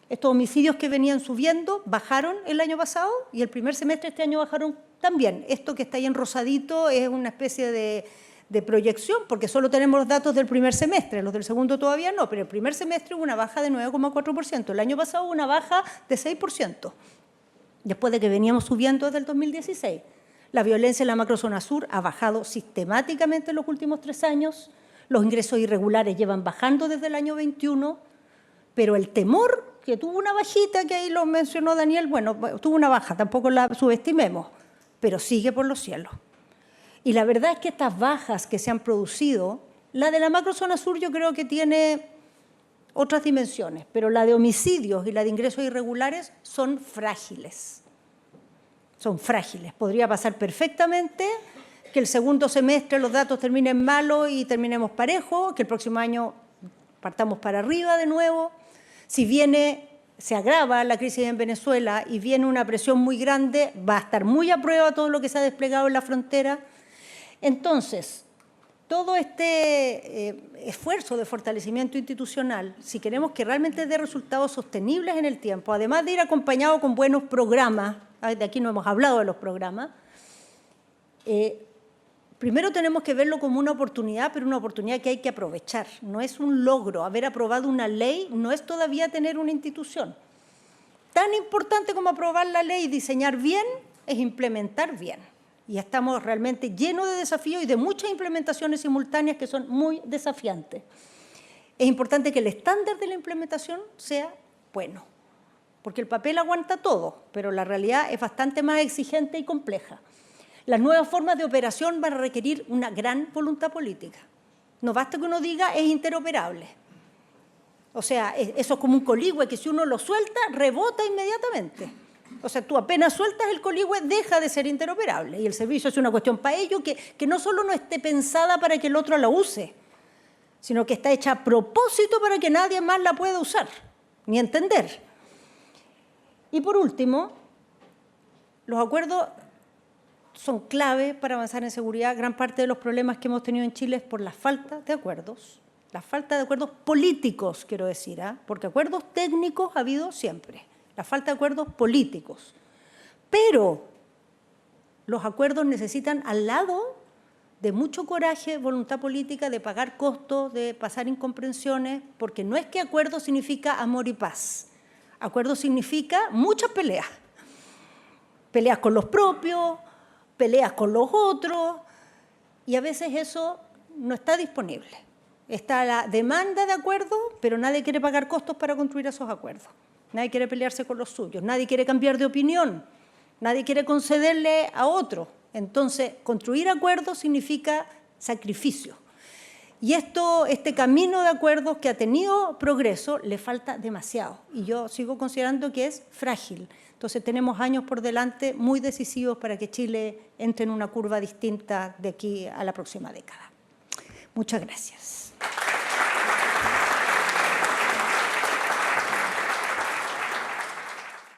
Estos homicidios que venían subiendo bajaron el año pasado y el primer semestre de este año bajaron también. Esto que está ahí en rosadito es una especie de proyección, porque solo tenemos los datos del primer semestre, los del segundo todavía no, pero el primer semestre hubo una baja de 9,4%, el año pasado hubo una baja de 6%, después de que veníamos subiendo desde el 2016. La violencia en la macrozona sur ha bajado sistemáticamente en los últimos 3 años, los ingresos irregulares llevan bajando desde el año 21, pero el temor, que tuvo una bajita, que ahí lo mencionó Daniel, bueno, tuvo una baja, tampoco la subestimemos, pero sigue por los cielos. Y la verdad es que estas bajas que se han producido, la de la macrozona sur yo creo que tiene otras dimensiones, pero la de homicidios y la de ingresos irregulares son frágiles. Son frágiles. Podría pasar perfectamente que el segundo semestre los datos terminen malos y terminemos parejos, que el próximo año partamos para arriba de nuevo. Si se agrava la crisis en Venezuela y viene una presión muy grande, va a estar muy a prueba todo lo que se ha desplegado en la frontera. Entonces, todo este esfuerzo de fortalecimiento institucional, si queremos que realmente dé resultados sostenibles en el tiempo, además de ir acompañado con buenos programas, de aquí no hemos hablado de los programas, Primero tenemos que verlo como una oportunidad, pero una oportunidad que hay que aprovechar. No es un logro. Haber aprobado una ley no es todavía tener una institución. Tan importante como aprobar la ley y diseñar bien es implementar bien. Y estamos realmente llenos de desafíos y de muchas implementaciones simultáneas que son muy desafiantes. Es importante que el estándar de la implementación sea bueno, porque el papel aguanta todo, pero la realidad es bastante más exigente y compleja. Las nuevas formas de operación van a requerir una gran voluntad política. No basta que uno diga es interoperable. O sea, eso es como un coligüe que si uno lo suelta, rebota inmediatamente. O sea, tú apenas sueltas el coligüe, deja de ser interoperable. Y el servicio es una cuestión para ello que no solo no esté pensada para que el otro la use, sino que está hecha a propósito para que nadie más la pueda usar, ni entender. Y por último, los acuerdos son clave para avanzar en seguridad. Gran parte de los problemas que hemos tenido en Chile es por la falta de acuerdos. La falta de acuerdos políticos, quiero decir, porque acuerdos técnicos ha habido siempre. La falta de acuerdos políticos. Pero los acuerdos necesitan al lado de mucho coraje, voluntad política, de pagar costos, de pasar incomprensiones, porque no es que acuerdo significa amor y paz. Acuerdo significa muchas peleas. Peleas con los propios, peleas con los otros, y a veces eso no está disponible. Está la demanda de acuerdos, pero nadie quiere pagar costos para construir esos acuerdos. Nadie quiere pelearse con los suyos, nadie quiere cambiar de opinión, nadie quiere concederle a otro. Entonces, construir acuerdos significa sacrificio. Y este camino de acuerdos que ha tenido progreso le falta demasiado. Y yo sigo considerando que es frágil. Entonces, tenemos años por delante muy decisivos para que Chile entre en una curva distinta de aquí a la próxima década. Muchas gracias.